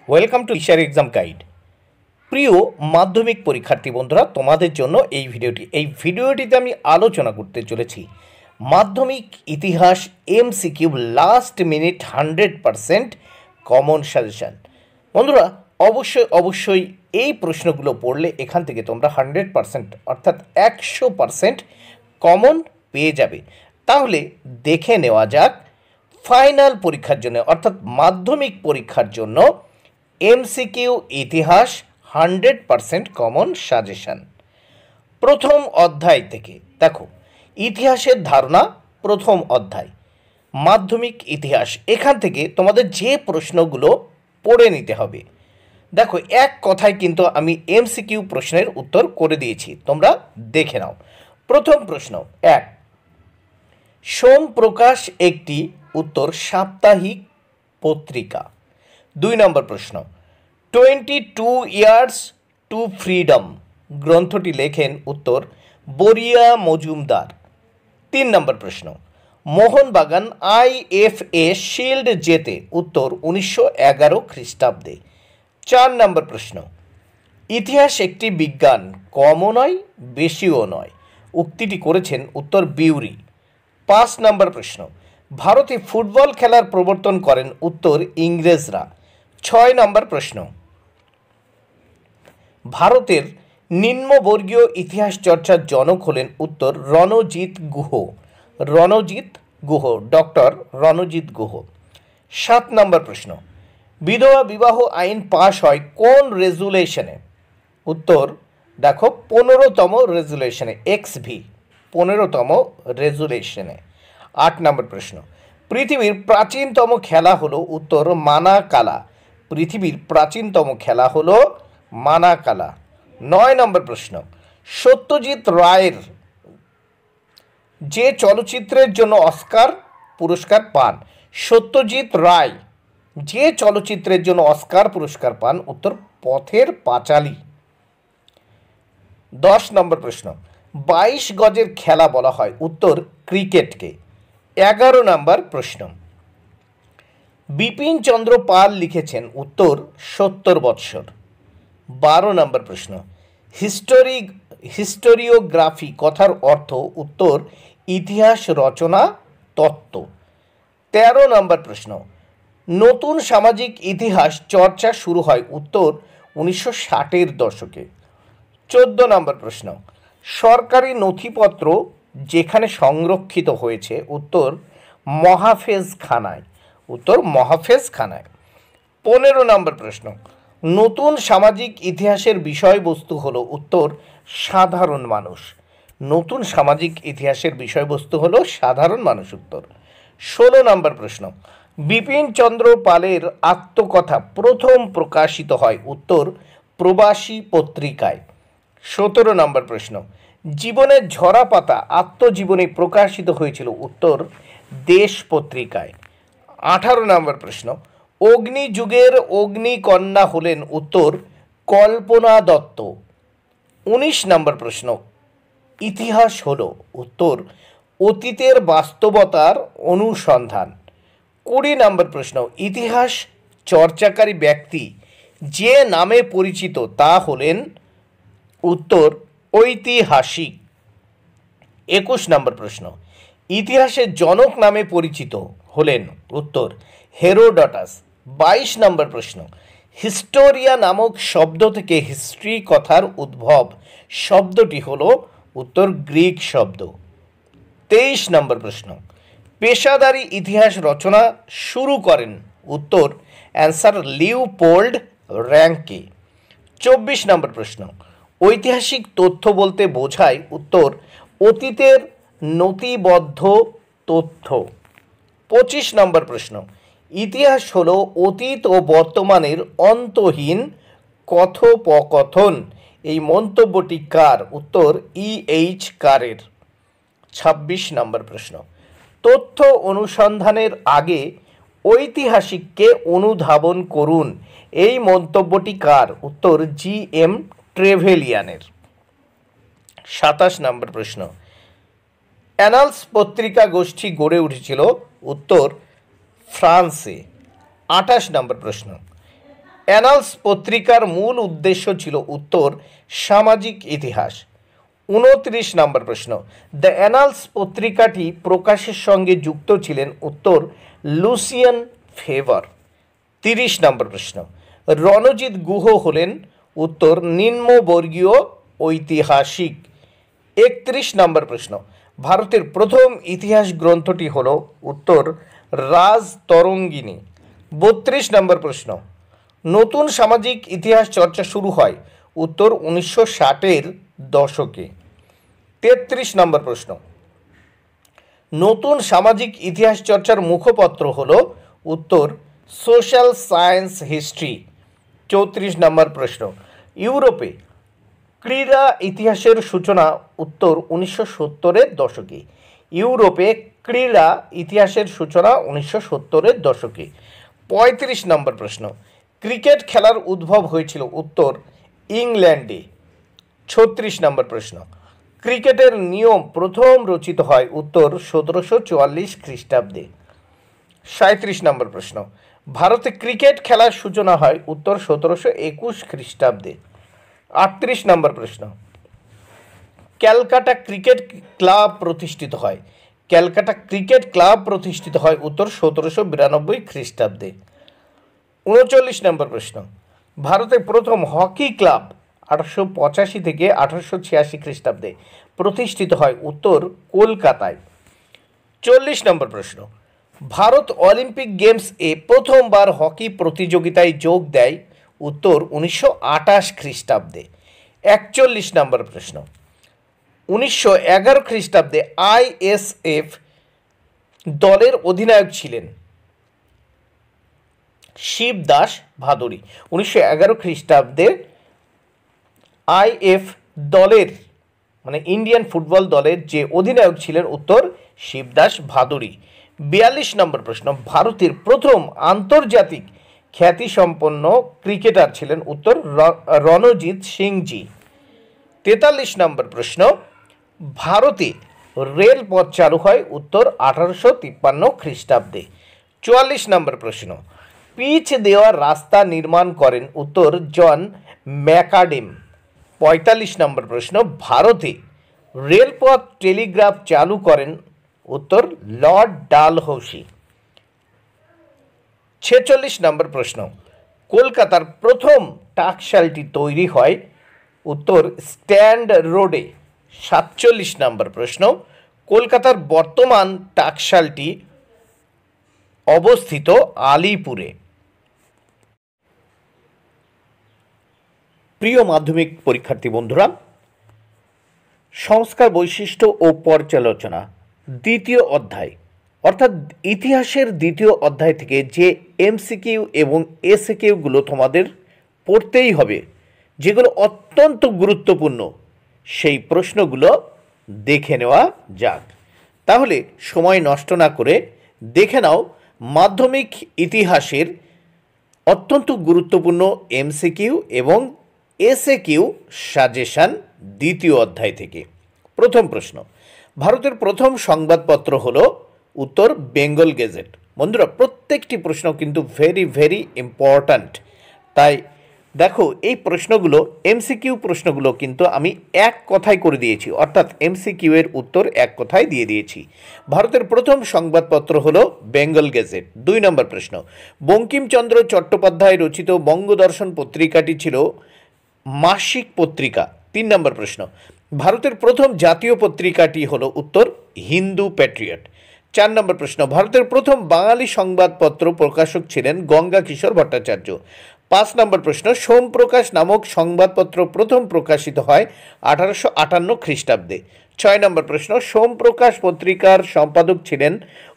Welcome to teacher exam guide. প্রিয় মাধ্যমিক পরীক্ষার্থী বন্ধুরা, তোমাদের জন্য এই ভিডিওটিতে আমি আলোচনা করতে চলেছি মাধ্যমিক ইতিহাস MCQ last minute 100% common suggestion. বন্ধুরা, অবশ্যই এই প্রশ্নগুলো পড়লে এখান থেকে তোমরা 100% অর্থাৎ 100% কমন পেয়ে যাবে। তাহলে দেখে নেওয়া যাক ফাইনাল পরীক্ষার জন্য অর্থাৎ মাধ্যমিক পরীক্ষার জন্য এমসিকিউ ইতিহাস 100% কমন সাজেশন। প্রথম অধ্যায় থেকে দেখো, ইতিহাসের ধারণা প্রথম অধ্যায় মাধ্যমিক ইতিহাস। এখান থেকে তোমাদের যে প্রশ্নগুলো পড়ে নিতে হবে, দেখো এক কথায় কিন্তু আমি এমসিকিউ প্রশ্নের উত্তর করে দিয়েছি, তোমরা দেখে নাও। প্রথম প্রশ্ন 1, সোম প্রকাশ একটি উত্তর সাপ্তাহিক পত্রিকা। 2 নম্বর প্রশ্ন 22 ইয়ার্স টু ফ্রিডম গ্রন্থটি লেখেন উত্তর বরিয়া মজুমদার। 3 নম্বর প্রশ্ন মোহনবাগান IFA শিল্ড জেতে উত্তর 1911 খ্রিস্টাব্দে। 4 নম্বর প্রশ্ন ইতিহাস একটি বিজ্ঞান, কমও নয় বেশিও নয়, উক্তিটি করেছেন উত্তর বিউরি। 5 নম্বর প্রশ্ন ভারতে ফুটবল খেলার প্রবর্তন করেন উত্তর ইংরেজরা। 6 নম্বর প্রশ্ন ভারতের নিম্নবর্গীয় ইতিহাস চর্চার জনক হলেন উত্তর রণজিৎ গুহ, ডক্টর রণজিৎ গুহ। 7 নম্বর প্রশ্ন বিধবা বিবাহ আইন পাশ হয় কোন রেজুলেশনে? উত্তর দেখো 15তম রেজুলেশনে, XV 15তম রেজুলেশনে। 8 নম্বর প্রশ্ন পৃথিবীর প্রাচীনতম খেলা হলো উত্তর মানাকালা। পৃথিবীর প্রাচীনতম খেলা হলো মানাকালা। 9 নম্বর প্রশ্ন সত্যজিৎ রায়ের যে চলচ্চিত্রের জন্য অস্কার পুরস্কার পান? সত্যজিৎ রায় যে চলচ্চিত্রের জন্য অস্কার পুরস্কার পান? উত্তর পথের পাঁচালী। 10 নম্বর প্রশ্ন 22 গজের খেলা বলা হয়? উত্তর ক্রিকেটকে। 11 নম্বর প্রশ্ন বিপিন চন্দ্র পাল লিখেছেন? উত্তর 70 বৎসর। 12 নম্বর প্রশ্ন হিস্টোরিওগ্রাফি কথার অর্থ? উত্তর ইতিহাস রচনা তত্ত্ব। 13 নম্বর প্রশ্ন নতুন সামাজিক ইতিহাস চর্চা শুরু হয়? উত্তর 1960-এর দশকে। 14 নম্বর প্রশ্ন সরকারি নথিপত্র যেখানে সংরক্ষিত হয়েছে? উত্তর মহাফেজখানায়। উত্তর মহাফেজখানায়। 15 নম্বর প্রশ্ন নতুন সামাজিক ইতিহাসের বিষয়বস্তু হলো? উত্তর সাধারণ মানুষ। নতুন সামাজিক ইতিহাসের বিষয়বস্তু হলো সাধারণ মানুষ। উত্তর। 16 নম্বর প্রশ্ন বিপিন চন্দ্র পালের আত্মকথা প্রথম প্রকাশিত হয়? উত্তর প্রবাসী পত্রিকায়। 17 নম্বর প্রশ্ন জীবনের ঝরাপাতা আত্মজীবনী প্রকাশিত হয়েছিল? উত্তর দেশ পত্রিকায়। 18 নম্বর প্রশ্ন অগ্নিযুগের অগ্নিকন্যা হলেন? উত্তর কল্পনা দত্ত। 19 নম্বর প্রশ্ন ইতিহাস হলো? উত্তর অতীতের বাস্তবতার অনুসন্ধান। 20 নম্বর প্রশ্ন ইতিহাস চর্চাকারী ব্যক্তি যে নামে পরিচিত তা হলেন? উত্তর ঐতিহাসিক। 21 নম্বর প্রশ্ন ইতিহাসের জনক নামে পরিচিত হলেন? উত্তর হেরোডটাস। 22 নম্বর প্রশ্ন হিস্টোরিয়া নামক শব্দ থেকে হিস্ট্রি কথার উদ্ভব? শব্দটি হলো? উত্তর গ্রিক শব্দ। 23 নম্বর প্রশ্ন পেশাদারী ইতিহাস রচনা শুরু করেন? উত্তর অ্যান্সার লিওপোল্ড র্যাঙ্কে। 24 নম্বর প্রশ্ন ঐতিহাসিক তথ্য বলতে বোঝায়? উত্তর অতীতের নথিবদ্ধ তথ্য। 25 নম্বর প্রশ্ন ইতিহাস হলো অতীত ও বর্তমানের অন্তহীন কথোপকথন। এই মন্তব্যটি কার? উত্তর EH কারের। 26 নম্বর প্রশ্ন তথ্য অনুসন্ধানের আগে ঐতিহাসিককে অনুধাবন করুন। এই মন্তব্যটি কার? উত্তর GM ট্রেভেলিয়ানের। 27 নম্বর প্রশ্ন অ্যানালস পত্রিকা গোষ্ঠী গড়ে উঠেছিল? উত্তর ফ্রান্সে। 28 নম্বর প্রশ্ন অ্যানালস পত্রিকার মূল উদ্দেশ্য ছিল উত্তর সামাজিক ইতিহাস। 29 নম্বর প্রশ্ন, দ্য অ্যানালস পত্রিকাটি প্রকাশের সঙ্গে যুক্ত ছিলেন উত্তর লুসিয়ান ফেভার। 30 নম্বর প্রশ্ন, রণজিৎ গুহ হলেন উত্তর নিম্নবর্গীয় ঐতিহাসিক। 31 নম্বর প্রশ্ন, ভারতের প্রথম ইতিহাস গ্রন্থটি হল উত্তর রাজতরঙ্গিনী। 32 নম্বর প্রশ্ন, নতুন সামাজিক ইতিহাস চর্চা শুরু হয় উত্তর 1960-এর দশকে। 33 নম্বর প্রশ্ন, নতুন সামাজিক ইতিহাস চর্চার মুখপত্র হল উত্তর সোশ্যাল সায়েন্স হিস্ট্রি। 34 নম্বর প্রশ্ন, ইউরোপে ক্রীড়া ইতিহাসের সূচনা উত্তর 1970-এর দশকে। ইউরোপে ক্রীড়া ইতিহাসের সূচনা 1970-এর দশকে। 35 নম্বর প্রশ্ন, ক্রিকেট খেলার উদ্ভব হয়েছিল উত্তর ইংল্যান্ডে। 36 নম্বর প্রশ্ন, ক্রিকেটের নিয়ম প্রথম রচিত হয় উত্তর 1744 খ্রিস্টাব্দে। 37 নম্বর প্রশ্ন, ভারতে ক্রিকেট খেলার সূচনা হয় উত্তর 1721 খ্রিস্টাব্দে। 38 নম্বর প্রশ্ন, ক্যালকাটা ক্রিকেট ক্লাব প্রতিষ্ঠিত হয়। ক্যালকাটা ক্রিকেট ক্লাব প্রতিষ্ঠিত হয় উত্তর 1792 খ্রিস্টাব্দে। 39 নম্বর প্রশ্ন, ভারতের প্রথম হকি ক্লাব 1885 থেকে 1886 খ্রিস্টাব্দে প্রতিষ্ঠিত হয় উত্তর কলকাতায়। 40 নম্বর প্রশ্ন, ভারত অলিম্পিক গেমসে প্রথমবার হকি প্রতিযোগিতায় যোগ দেয় উত্তর 1928 খ্রিস্টাব্দে। 41 নম্বর প্রশ্ন, 1911 খ্রিস্টাব্দে আইএসএফ দলের অধিনায়ক ছিলেন শিবদাস ভাদুড়ী। 1911 খ্রিস্টাব্দে আইএফ দলের মানে ইন্ডিয়ান ফুটবল দলের যে অধিনায়ক ছিলেন উত্তর শিবদাস ভাদুড়ী। 42 নম্বর প্রশ্ন, ভারতের প্রথম আন্তর্জাতিক খ্যাতিসম্পন্ন ক্রিকেটার ছিলেন উত্তর রণজিৎ সিংজি। 43 নম্বর প্রশ্ন, ভারতে রেলপথ চালু হয় উত্তর 1853 খ্রিস্টাব্দে। 44 নম্বর প্রশ্ন, পিচ দেওয়া রাস্তা নির্মাণ করেন উত্তর জন ম্যাকাডেম। 45 নম্বর প্রশ্ন, ভারতে রেলপথ টেলিগ্রাফ চালু করেন উত্তর লর্ড ডালহৌসি। 46 নম্বর প্রশ্ন, কলকাতার প্রথম টাকশালটি তৈরি হয় উত্তর স্ট্যান্ড রোডে। 47 নম্বর প্রশ্ন, কলকাতার বর্তমান টাকশালটি অবস্থিত আলিপুরে। প্রিয় মাধ্যমিক পরীক্ষার্থী বন্ধুরা, সংস্কার বৈশিষ্ট্য ও পর্যালোচনা দ্বিতীয় অধ্যায় অর্থাৎ ইতিহাসের দ্বিতীয় অধ্যায় থেকে যে এমসিকিউ এবং এসএকিউগুলো তোমাদের পড়তেই হবে, যেগুলো অত্যন্ত গুরুত্বপূর্ণ, সেই প্রশ্নগুলো দেখে নেওয়া যাক। তাহলে সময় নষ্ট না করে দেখে নাও মাধ্যমিক ইতিহাসের অত্যন্ত গুরুত্বপূর্ণ এমসিকিউ এবং এসএকিউ সাজেশন দ্বিতীয় অধ্যায় থেকে। প্রথম প্রশ্ন, ভারতের প্রথম সংবাদপত্র হলো উত্তর বেঙ্গল গেজেট। বন্ধুরা, প্রত্যেকটি প্রশ্ন কিন্তু ভেরি ভেরি ইম্পর্ট্যান্ট। তাই দেখো, এই প্রশ্নগুলো এমসিকিউ প্রশ্নগুলো কিন্তু আমি এক কথায় করে দিয়েছি, অর্থাৎ এমসিকিউ এর উত্তর এক কথায় দিয়ে দিয়েছি। ভারতের প্রথম সংবাদপত্র হলো বেঙ্গল গেজেট। 2 নম্বর প্রশ্ন, বঙ্কিমচন্দ্র চট্টোপাধ্যায় রচিত বঙ্গদর্শন পত্রিকাটি ছিল মাসিক পত্রিকা। 3 নম্বর প্রশ্ন, ভারতের প্রথম জাতীয় পত্রিকাটি হলো উত্তর হিন্দু প্যাট্রিয়ট। 4 নম্বর প্রশ্ন, ভারতের প্রথম বাঙালি সংবাদপত্র প্রকাশক ছিলেন গঙ্গা কিশোর ভট্টাচার্য। 5 নম্বর প্রশ্ন, সোমপ্রকাশ নামক সংবাদপত্র প্রথম প্রকাশিত হয় 1858 খ্রিস্টাব্দে। 6 নম্বর প্রশ্ন, সোমপ্রকাশ পত্রিকার সম্পাদক ছিলেন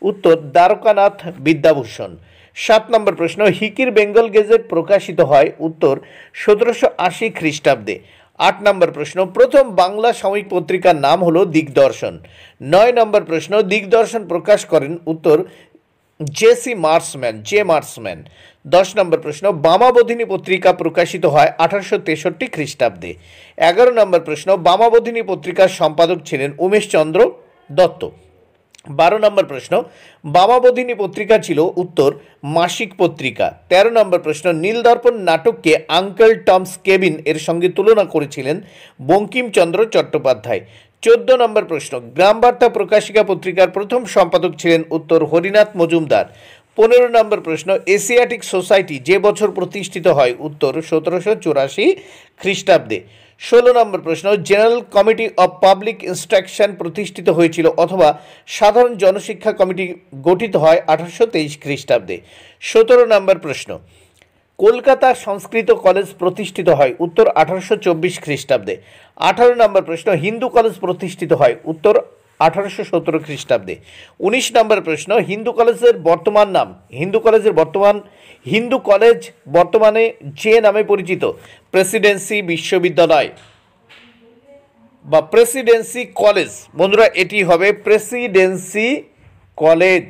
উত্তর দ্বারকানাথ বিদ্যাভূষণ। 7 নম্বর প্রশ্ন, হিকির বেঙ্গল গেজেট প্রকাশিত হয় উত্তর 1780 খ্রিস্টাব্দে। 8 নম্বর প্রশ্ন, প্রথম বাংলা সাময়িক পত্রিকার নাম হলো দিগদর্শন। 9 নম্বর প্রশ্ন, দিগদর্শন প্রকাশ করেন উত্তর জে মার্সম্যান। 10 নম্বর প্রশ্ন, বামাবোধিনী পত্রিকা প্রকাশিত হয় 1863 খ্রিস্টাব্দে। 11 নম্বর প্রশ্ন, বামাবোধিনী পত্রিকার সম্পাদক ছিলেন উমেশচন্দ্র দত্ত। 12 নম্বর প্রশ্ন, বামাবোধিনী পত্রিকা ছিল উত্তর মাসিক পত্রিকা। 13 নম্বর প্রশ্ন, নীলদর্পণ নাটককে আঙ্কেল টমস কেবিন এর সঙ্গে তুলনা করেছিলেন বঙ্কিমচন্দ্র চট্টোপাধ্যায়। 14 নম্বর প্রশ্ন, গ্রামবার্তা প্রকাশিকা পত্রিকার প্রথম সম্পাদক ছিলেন উত্তর হরিনাথ মজুমদার। 15 নম্বর প্রশ্ন, এশিয়াটিক সোসাইটি যে বছর প্রতিষ্ঠিত হয় উত্তর 1784 খ্রিস্টাব্দে। 16 নম্বর প্রশ্ন, general committee of public instruction প্রতিষ্ঠিত হয়েছিল অথবা সাধারণ জনশিক্ষা কমিটি গঠিত হয় 1823 খ্রিস্টাব্দে। 17 নম্বর প্রশ্ন, কলকাতা সংস্কৃত কলেজ প্রতিষ্ঠিত হয় উত্তর 1824 খ্রিস্টাব্দে। 18 নম্বর প্রশ্ন, হিন্দু কলেজ প্রতিষ্ঠিত হয় উত্তর 1817 খ্রিস্টাব্দে। 19 নম্বর প্রশ্ন, হিন্দু কলেজ বর্তমানে যে নামে পরিচিত প্রেসিডেন্সি বিশ্ববিদ্যালয় বা প্রেসিডেন্সি কলেজ, বন্ধুরা এটি হবে প্রেসিডেন্সি কলেজ।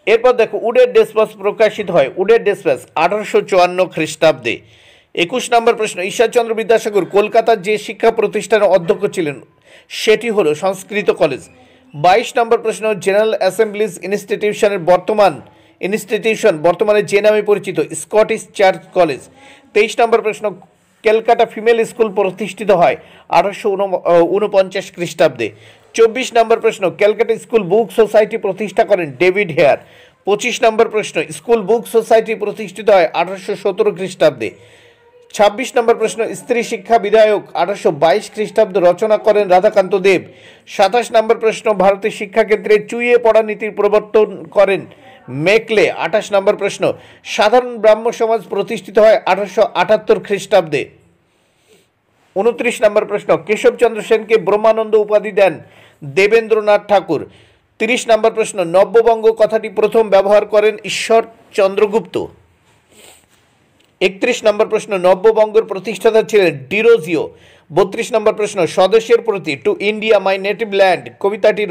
এরপর দেখো, উডের ডেসপাস প্রকাশিত হয় উডের ডেসপাস 1854 খ্রিস্টাব্দে। 21 নম্বর প্রশ্ন, ঈশ্বরচন্দ্র বিদ্যাসাগর কলকাতার যে শিক্ষা প্রতিষ্ঠানের অধ্যক্ষ ছিলেন সেটি হলো সংস্কৃত কলেজ। 22 নম্বর প্রশ্ন, জেনারেল অ্যাসেম্বলিজ ইনস্টিটিউশন বর্তমানে যে নামে পরিচিত স্কটিশ চার্চ কলেজ। 23 নম্বর প্রশ্ন, ক্যালকাটা ফিমেল স্কুল প্রতিষ্ঠিত হয় 1849 খ্রিস্টাব্দে। 24 নম্বর প্রশ্ন, ক্যালকাটা স্কুল বুক সোসাইটি প্রতিষ্ঠা করেন ডেভিড হেয়ার। 25 নম্বর প্রশ্ন, স্কুল বুক সোসাইটি প্রতিষ্ঠিত হয় 1817 খ্রিস্টাব্দে। 26 নম্বর প্রশ্ন, স্ত্রী শিক্ষা বিধায়ক 1822 খ্রিস্টাব্দে রচনা করেন রাধাকান্ত দেব। 27 নম্বর প্রশ্ন, ভারতের শিক্ষাক্ষেত্রে চুইয়ে পড়া নীতির প্রবর্তন করেন মেকলে। 28 নম্বর প্রশ্ন, সাধারণ ব্রাহ্ম সমাজ প্রতিষ্ঠিত হয় 1878 খ্রিস্টাব্দে। 29 নম্বর প্রশ্ন, কেশবচন্দ্র সেনকে ব্রহ্মানন্দ উপাধি দেন দেবেন্দ্রনাথ ঠাকুর। 30 নম্বর প্রশ্ন, নব্যবঙ্গ কথাটি প্রথম ব্যবহার করেন ঈশ্বর চন্দ্রগুপ্ত। 31 নম্বর প্রশ্ন, নব্যবঙ্গের প্রতিষ্ঠাতা ছিলেন ডিরোজিও। 32 নম্বর প্রশ্ন, স্বদেশের প্রতি to India my native land কবিতাটির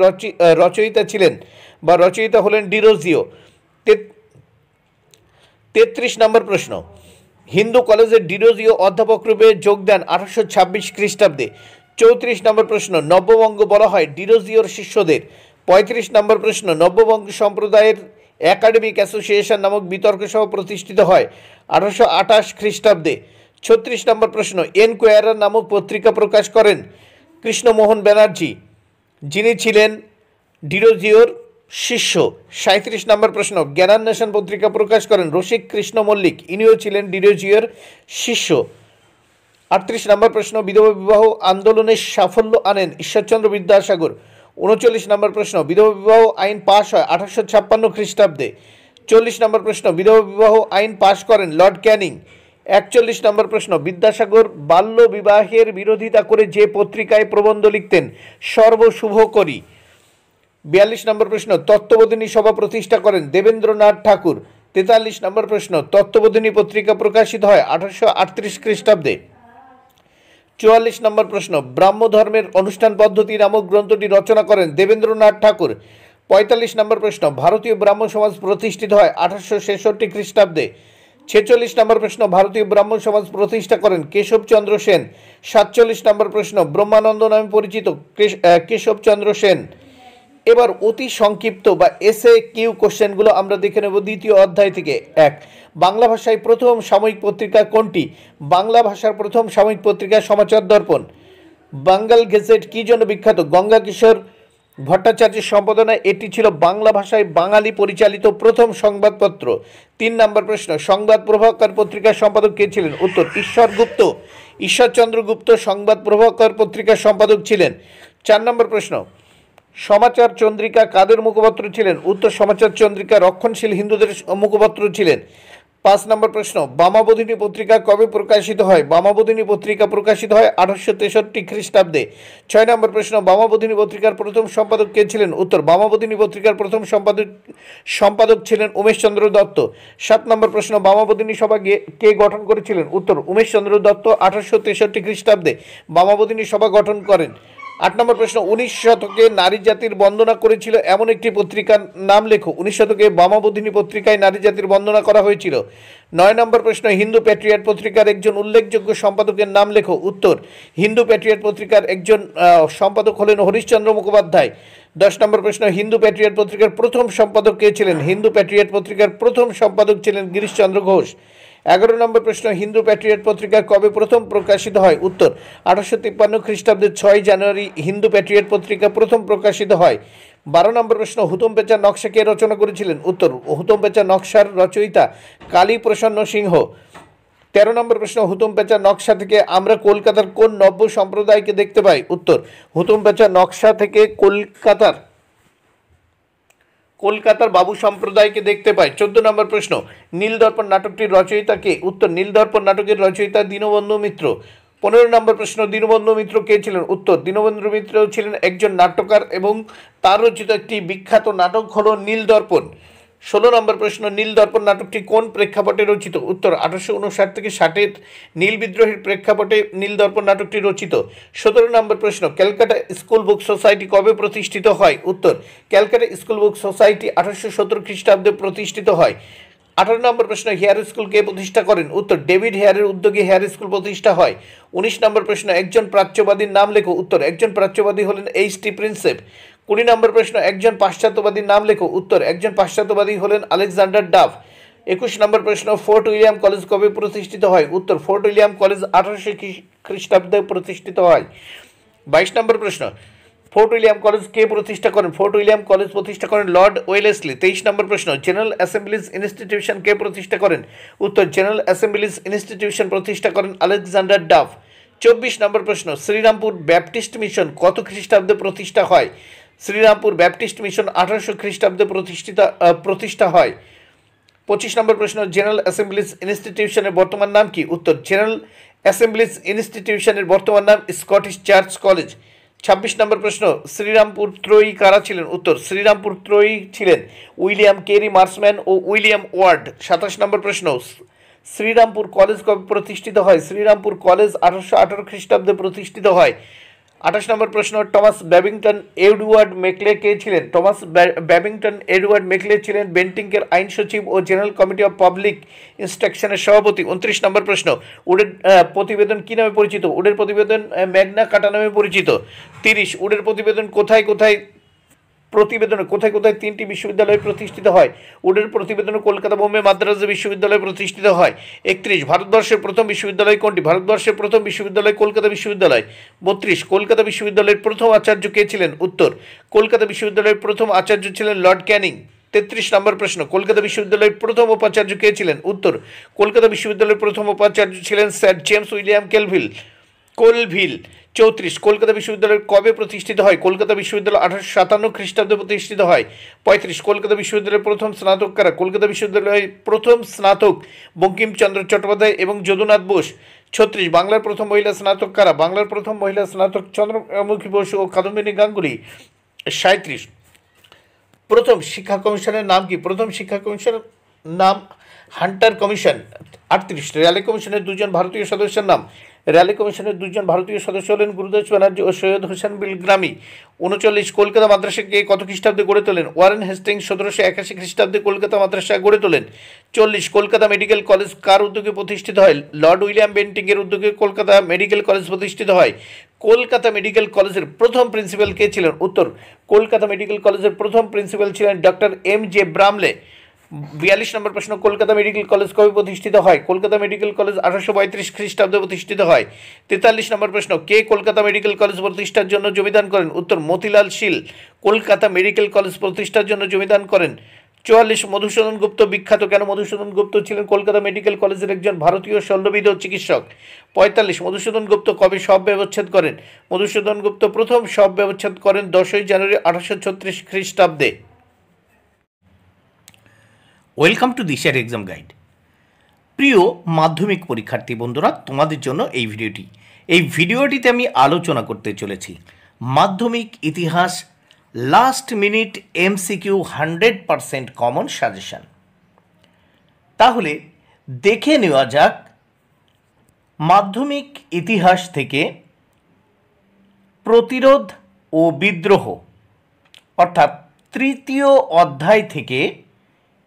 রচয়িতা হলেন ডিরোজিও। 33 নম্বর প্রশ্ন, হিন্দু কলেজে ডিরোজিও অধ্যাপক রূপে যোগ দেন 1826 খ্রিস্টাব্দে। 34 নম্বর প্রশ্ন, নব্যবঙ্গ বলা হয় ডিরোজিওর শিষ্যদের। 35 নম্বর প্রশ্ন, নব্যবঙ্গ সম্প্রদায়ের একাডেমিক অ্যাসোসিয়েশন নামক বিতর্ক সভা প্রতিষ্ঠিত হয় 1828 খ্রিস্টাব্দে। 36 নম্বর প্রশ্ন, এনকোয়ারার নামক পত্রিকা প্রকাশ করেন কৃষ্ণমোহন ব্যানার্জি, যিনি ছিলেন ডিরোজিওর শিষ্য। 37 নম্বর প্রশ্ন, জ্ঞানান্বেষণ পত্রিকা প্রকাশ করেন রসিক কৃষ্ণ মল্লিক, ইনিও ছিলেন ডিরোজিওর শিষ্য। 38 নম্বর প্রশ্ন, বিধবা বিবাহ আন্দোলনের সাফল্য আনেন ঈশ্বরচন্দ্র বিদ্যাসাগর। 39 নম্বর প্রশ্ন, বিধবা বিবাহ আইন পাশ হয় 1856 খ্রিস্টাব্দে। 40 নম্বর প্রশ্ন, বিধবা বিবাহ আইন পাশ করেন লর্ড ক্যানিং। 41 নম্বর প্রশ্ন, বিদ্যাসাগর বাল্য বিবাহের বিরোধিতা করে যে পত্রিকায় প্রবন্ধ লিখতেন সর্বশুভকরী। 42 নম্বর প্রশ্ন, তত্ত্ববোধিনী সভা প্রতিষ্ঠা করেন দেবেন্দ্রনাথ ঠাকুর। 43 নম্বর প্রশ্ন, তত্ত্ববোধিনী পত্রিকা প্রকাশিত হয় 1838 খ্রিস্টাব্দে। 44 নম্বর প্রশ্ন, ব্রাহ্ম ধর্মের অনুষ্ঠান পদ্ধতি নামক গ্রন্থটি রচনা করেন দেবেন্দ্রনাথ ঠাকুর। 45 নম্বর প্রশ্ন, ভারতীয় ব্রাহ্ম সমাজ প্রতিষ্ঠিত হয় 1866 খ্রিস্টাব্দে। 46 নম্বর প্রশ্ন, ভারতীয় ব্রাহ্ম সমাজ প্রতিষ্ঠা করেন কেশবচন্দ্র সেন। 47 নম্বর প্রশ্ন, ব্রহ্মানন্দ নামে পরিচিত কেশবচন্দ্র সেন। এবার অতি সংক্ষিপ্ত বা এসএ কিউ কোশ্চেনগুলো আমরা দেখে নেব দ্বিতীয় অধ্যায় থেকে। 1, বাংলা ভাষায় প্রথম সাময়িক পত্রিকা কোনটি? বাংলা ভাষার প্রথম সাময়িক পত্রিকা সমাচার দর্পণ। বাঙ্গাল গেজেট কী জন্য বিখ্যাত? গঙ্গা কিশোর ভট্টাচার্যের সম্পাদনায় এটি ছিল বাংলা ভাষায় বাঙালি পরিচালিত প্রথম সংবাদপত্র। 3 নম্বর প্রশ্ন, সংবাদ প্রভাকর পত্রিকার সম্পাদক কে ছিলেন? উত্তর ঈশ্বরচন্দ্র গুপ্ত সংবাদ প্রভাকর পত্রিকার সম্পাদক ছিলেন। 4 নম্বর প্রশ্ন, সমাচার চন্দ্রিকা কাদের মুখপত্র ছিলেন? উত্তর সমাচার চন্দ্রিকা রক্ষণশীল হিন্দুদের মুখপত্র ছিলেন। 5 নম্বর প্রশ্ন, বামাবোধিনী পত্রিকা কবে প্রকাশিত হয়? বামাবোধিনী পত্রিকা প্রকাশিত হয় 1863 খ্রিস্টাব্দে। 6 নম্বর প্রশ্ন, বামাবোধিনী পত্রিকার প্রথম সম্পাদক কে ছিলেন? উত্তর বামাবোধিনী পত্রিকার প্রথম সম্পাদক ছিলেন উমেশচন্দ্র দত্ত। 7 নম্বর প্রশ্ন, বামাবোধিনী সভা কে গঠন করেছিলেন? উত্তর উমেশচন্দ্র দত্ত 1863 খ্রিস্টাব্দে বামাবোধিনী সভা গঠন করেন। 8 নম্বর প্রশ্ন, 19 শতকে নারী জাতির বন্দনা করেছিল এমন একটি পত্রিকার নাম লেখো। 19 শতকে বামাবোধিনী পত্রিকায় নারী জাতির বন্দনা করা হয়েছিল। 9 নম্বর প্রশ্ন, হিন্দু প্যাট্রিয়ট পত্রিকার একজন উল্লেখযোগ্য সম্পাদকের নাম লেখো। উত্তর হিন্দু প্যাট্রিয়ট পত্রিকার একজন সম্পাদক হলেন হরিশচন্দ্র মুখোপাধ্যায়। 10 নম্বর প্রশ্ন, হিন্দু প্যাট্রিয়ট পত্রিকার প্রথম সম্পাদক কে ছিলেন? হিন্দু প্যাট্রিয়ট পত্রিকার প্রথম সম্পাদক ছিলেন গিরিশচন্দ্র ঘোষ। 11 নম্বর প্রশ্ন, হিন্দু প্যাট্রিয়ট পত্রিকা কবে প্রথম প্রকাশিত হয়? উত্তর 1853 খ্রিস্টাব্দের 6 জানুয়ারি হিন্দু প্যাট্রিয়ট পত্রিকা প্রথম প্রকাশিত হয়। 12 নম্বর প্রশ্ন, হুতম পেঁচার নকশা কে রচনা করেছিলেন? উত্তর হুতম পেঁচার নকশার রচয়িতা কালী প্রসন্ন সিংহ। 13 নম্বর প্রশ্ন, হুতম পেঁচার নকশা থেকে আমরা কলকাতার কোন নব্য সম্প্রদায়কে দেখতে পাই? উত্তর হুতম পেঁচার নকশা থেকে কলকাতার বাবু সম্প্রদায়কে দেখতে পাই। 14 নম্বর প্রশ্ন, নীলদর্পণ নাটকটির রচয়িতা কে? উত্তর নীলদর্পণ নাটকের রচয়িতা দীনবন্ধু মিত্র। 15 নম্বর প্রশ্ন, দীনবন্ধু মিত্র কে ছিলেন? উত্তর দীনবন্ধু মিত্র ছিলেন একজন নাট্যকার এবং তার রচিত একটি বিখ্যাত নাটক হল নীলদর্পণ। 16 নম্বর প্রশ্ন, নীলদর্পণ নাটকটি কোন প্রেক্ষাপটে রচিত? উত্তর 1859 থেকে 60-এর নীল বিদ্রোহের প্রেক্ষাপটে নীলদর্পণ নাটকটি রচিত। 17 নম্বর প্রশ্ন, ক্যালকাটা স্কুল বুক সোসাইটি কবে প্রতিষ্ঠিত হয়? উত্তর ক্যালকাটা স্কুল বুক সোসাইটি 1817 খ্রিস্টাব্দে প্রতিষ্ঠিত হয়। 18 নম্বর প্রশ্ন, হেয়ার স্কুল কে প্রতিষ্ঠা করেন? উত্তর ডেভিড হেয়ারের উদ্যোগে হেয়ার স্কুল প্রতিষ্ঠা হয়। 19 নম্বর প্রশ্ন, একজন প্রাচ্যবাদীর নাম লেখো। উত্তর একজন প্রাচ্যবাদী হলেন H.T. প্রিন্সেপ। 20 নম্বর প্রশ্ন, একজন পাশ্চাত্যবাদীর নাম লেখো। উত্তর একজন পাশ্চাত্যবাদী হলেন আলেকজান্ডার ডাফ। 21 নম্বর প্রশ্ন, ফোর্ট উইলিয়াম কলেজ কবে প্রতিষ্ঠিত হয়? উত্তর ফোর্ট উইলিয়াম কলেজ 1800 খ্রিস্টাব্দে প্রতিষ্ঠিত হয়। 22 নম্বর প্রশ্ন, ফোর্ট উইলিয়াম কলেজ কে প্রতিষ্ঠা করেন? ফোর্ট উইলিয়াম কলেজ প্রতিষ্ঠা করেন লর্ড ওয়েলেসলি। 23 নম্বর প্রশ্ন, জেনারেল অ্যাসেম্বলিজ ইনস্টিটিউশন কে প্রতিষ্ঠা করেন? উত্তর জেনারেল অ্যাসেম্বলিজ ইনস্টিটিউশন প্রতিষ্ঠা করেন আলেকজান্ডার ডাফ। 24 নম্বর প্রশ্ন, শ্রীরামপুর ব্যাপটিস্ট মিশন কত খ্রিস্টাব্দে প্রতিষ্ঠা হয়? শ্রীরামপুর ব্যাপটিস্ট মিশন 1800 খ্রিস্টাব্দে প্রতিষ্ঠা হয়। 25 নম্বর প্রশ্ন, জেনারেল অ্যাসেম্বলিজ ইনস্টিটিউশনের বর্তমান নাম কি? উত্তর জেনারেল অ্যাসেম্বলিজ ইনস্টিটিউশনের বর্তমান নাম স্কটিশ চার্চ কলেজ। 26 নম্বর প্রশ্ন, শ্রীরামপুর ত্রয়ী কারা ছিলেন? উত্তর শ্রীরামপুর ত্রয়ী ছিলেন উইলিয়াম কেরি মার্সম্যান ও উইলিয়াম ওয়ার্ড। 27 নম্বর প্রশ্ন, শ্রীরামপুর কলেজ কবে প্রতিষ্ঠিত হয়? শ্রীরামপুর কলেজ 1818 খ্রিস্টাব্দে প্রতিষ্ঠিত হয়। 28 নম্বর প্রশ্ন, টমাস ব্যাবিংটন এডওয়ার্ড মেকলে কে ছিলেন? টমাস ব্যাবিংটন এডওয়ার্ড মেকলে ছিলেন বেন্টিংকের আইন সচিব ও জেনারেল কমিটি অফ পাবলিক ইনস্ট্রাকশনের সভাপতি। 29 নম্বর প্রশ্ন, উডের প্রতিবেদন কী নামে পরিচিত? উডের প্রতিবেদন ম্যাগনা কাটা নামে পরিচিত। 30, উডের প্রতিবেদন কোথায় কোথায় 3টি বিশ্ববিদ্যালয় প্রতিষ্ঠিত হয়? উডের প্রতিবেদনে কলকাতা, বোম্বে, মাদ্রাজ বিশ্ববিদ্যালয় প্রতিষ্ঠিত হয়। 31, ভারতবর্ষের প্রথম বিশ্ববিদ্যালয় কোনটি? ভারতবর্ষের প্রথম বিশ্ববিদ্যালয় কলকাতা বিশ্ববিদ্যালয়। 32, কলকাতা বিশ্ববিদ্যালয়ের প্রথম আচার্য কে ছিলেন? উত্তর কলকাতা বিশ্ববিদ্যালয়ের প্রথম আচার্য ছিলেন লর্ড ক্যানিং। 33 নম্বর প্রশ্ন, কলকাতা বিশ্ববিদ্যালয়ের প্রথম উপাচার্য কে ছিলেন? উত্তর কলকাতা বিশ্ববিদ্যালয়ের প্রথম উপাচার্য ছিলেন sir James William Colvile. 34, Kolkata বিশ্ববিদ্যালয় কবে প্রতিষ্ঠিত হয়? কলকাতা বিশ্ববিদ্যালয় 1857 খ্রিস্টাব্দে প্রতিষ্ঠিত হয়। 35, কলকাতা বিশ্ববিদ্যালয়ের প্রথম স্নাতক কারা? কলকাতা বিশ্ববিদ্যালয়ের প্রথম স্নাতক বঙ্কিমচন্দ্র চট্টোপাধ্যায় এবং যদুনাথ বোস। 36, বাংলার প্রথম মহিলা স্নাতক কারা? বাংলার প্রথম মহিলা স্নাতক চন্দ্রমুখী বসু ও কাদম্বিনী গাঙ্গুলি। 37, প্রথম শিক্ষা কমিশনের নাম কি? প্রথম শিক্ষা কমিশনের নাম হান্টার কমিশন। 38, র্যালি কমিশনের দুজন ভারতীয় সদস্যের নাম। র্যালি কমিশনের দুজন ভারতীয় সদস্য হলেন গুরুদাস ব্যানার্জি ও সৈয়দ হোসেন বিলগ্রামি। 39, কলকাতা মাদ্রাসাকে কত খ্রিস্টাব্দে গড়ে তোলেন? ওয়ারেন হেস্টিংস 1781 খ্রিস্টাব্দে কলকাতা মাদ্রাসা গড়ে তোলেন। 40, কলকাতা মেডিকেল কলেজ কার উদ্যোগে প্রতিষ্ঠিত হয়? লর্ড উইলিয়াম বেন্টিংয়ের উদ্যোগে কলকাতা মেডিকেল কলেজ প্রতিষ্ঠিত হয়। কলকাতা মেডিকেল কলেজের প্রথম প্রিন্সিপাল কে ছিলেন? উত্তর কলকাতা মেডিকেল কলেজের প্রথম প্রিন্সিপাল ছিলেন ডক্টর M.J. ব্রামলে। 42 নম্বর প্রশ্ন, কলকাতা মেডিকেল কলেজ কবে প্রতিষ্ঠিত হয়? কলকাতা মেডিকেল কলেজ 1832 খ্রিস্টাব্দে প্রতিষ্ঠিত হয়। 43 নম্বর প্রশ্ন, কে কলকাতা মেডিকেল কলেজ প্রতিষ্ঠার জন্য জমিদান করেন? উত্তর মতিলাল শীল কলকাতা মেডিকেল কলেজ প্রতিষ্ঠার জন্য জমিদান করেন। 44, মধুসূদন গুপ্ত বিখ্যাত কেন? মধুসূদন গুপ্ত ছিলেন কলকাতা মেডিকেল কলেজের একজন ভারতীয় শল্যবিদ ও চিকিৎসক। 45, মধুসূদন গুপ্ত কবে শব ব্যবচ্ছেদ করেন? মধুসূদন গুপ্ত প্রথম শব ব্যবচ্ছেদ করেন 10ই জানুয়ারি 1836 খ্রিস্টাব্দে। ওয়েলকাম টু দিশার এক্সাম গাইড। প্রিয় মাধ্যমিক পরীক্ষার্থী বন্ধুরা, তোমাদের জন্য এই ভিডিওটিতে আমি আলোচনা করতে চলেছি মাধ্যমিক ইতিহাস last minute MCQ 100% common suggestion. তাহলে দেখে নেওয়া যাক মাধ্যমিক ইতিহাস থেকে প্রতিরোধ ও বিদ্রোহ অর্থাৎ তৃতীয় অধ্যায় থেকে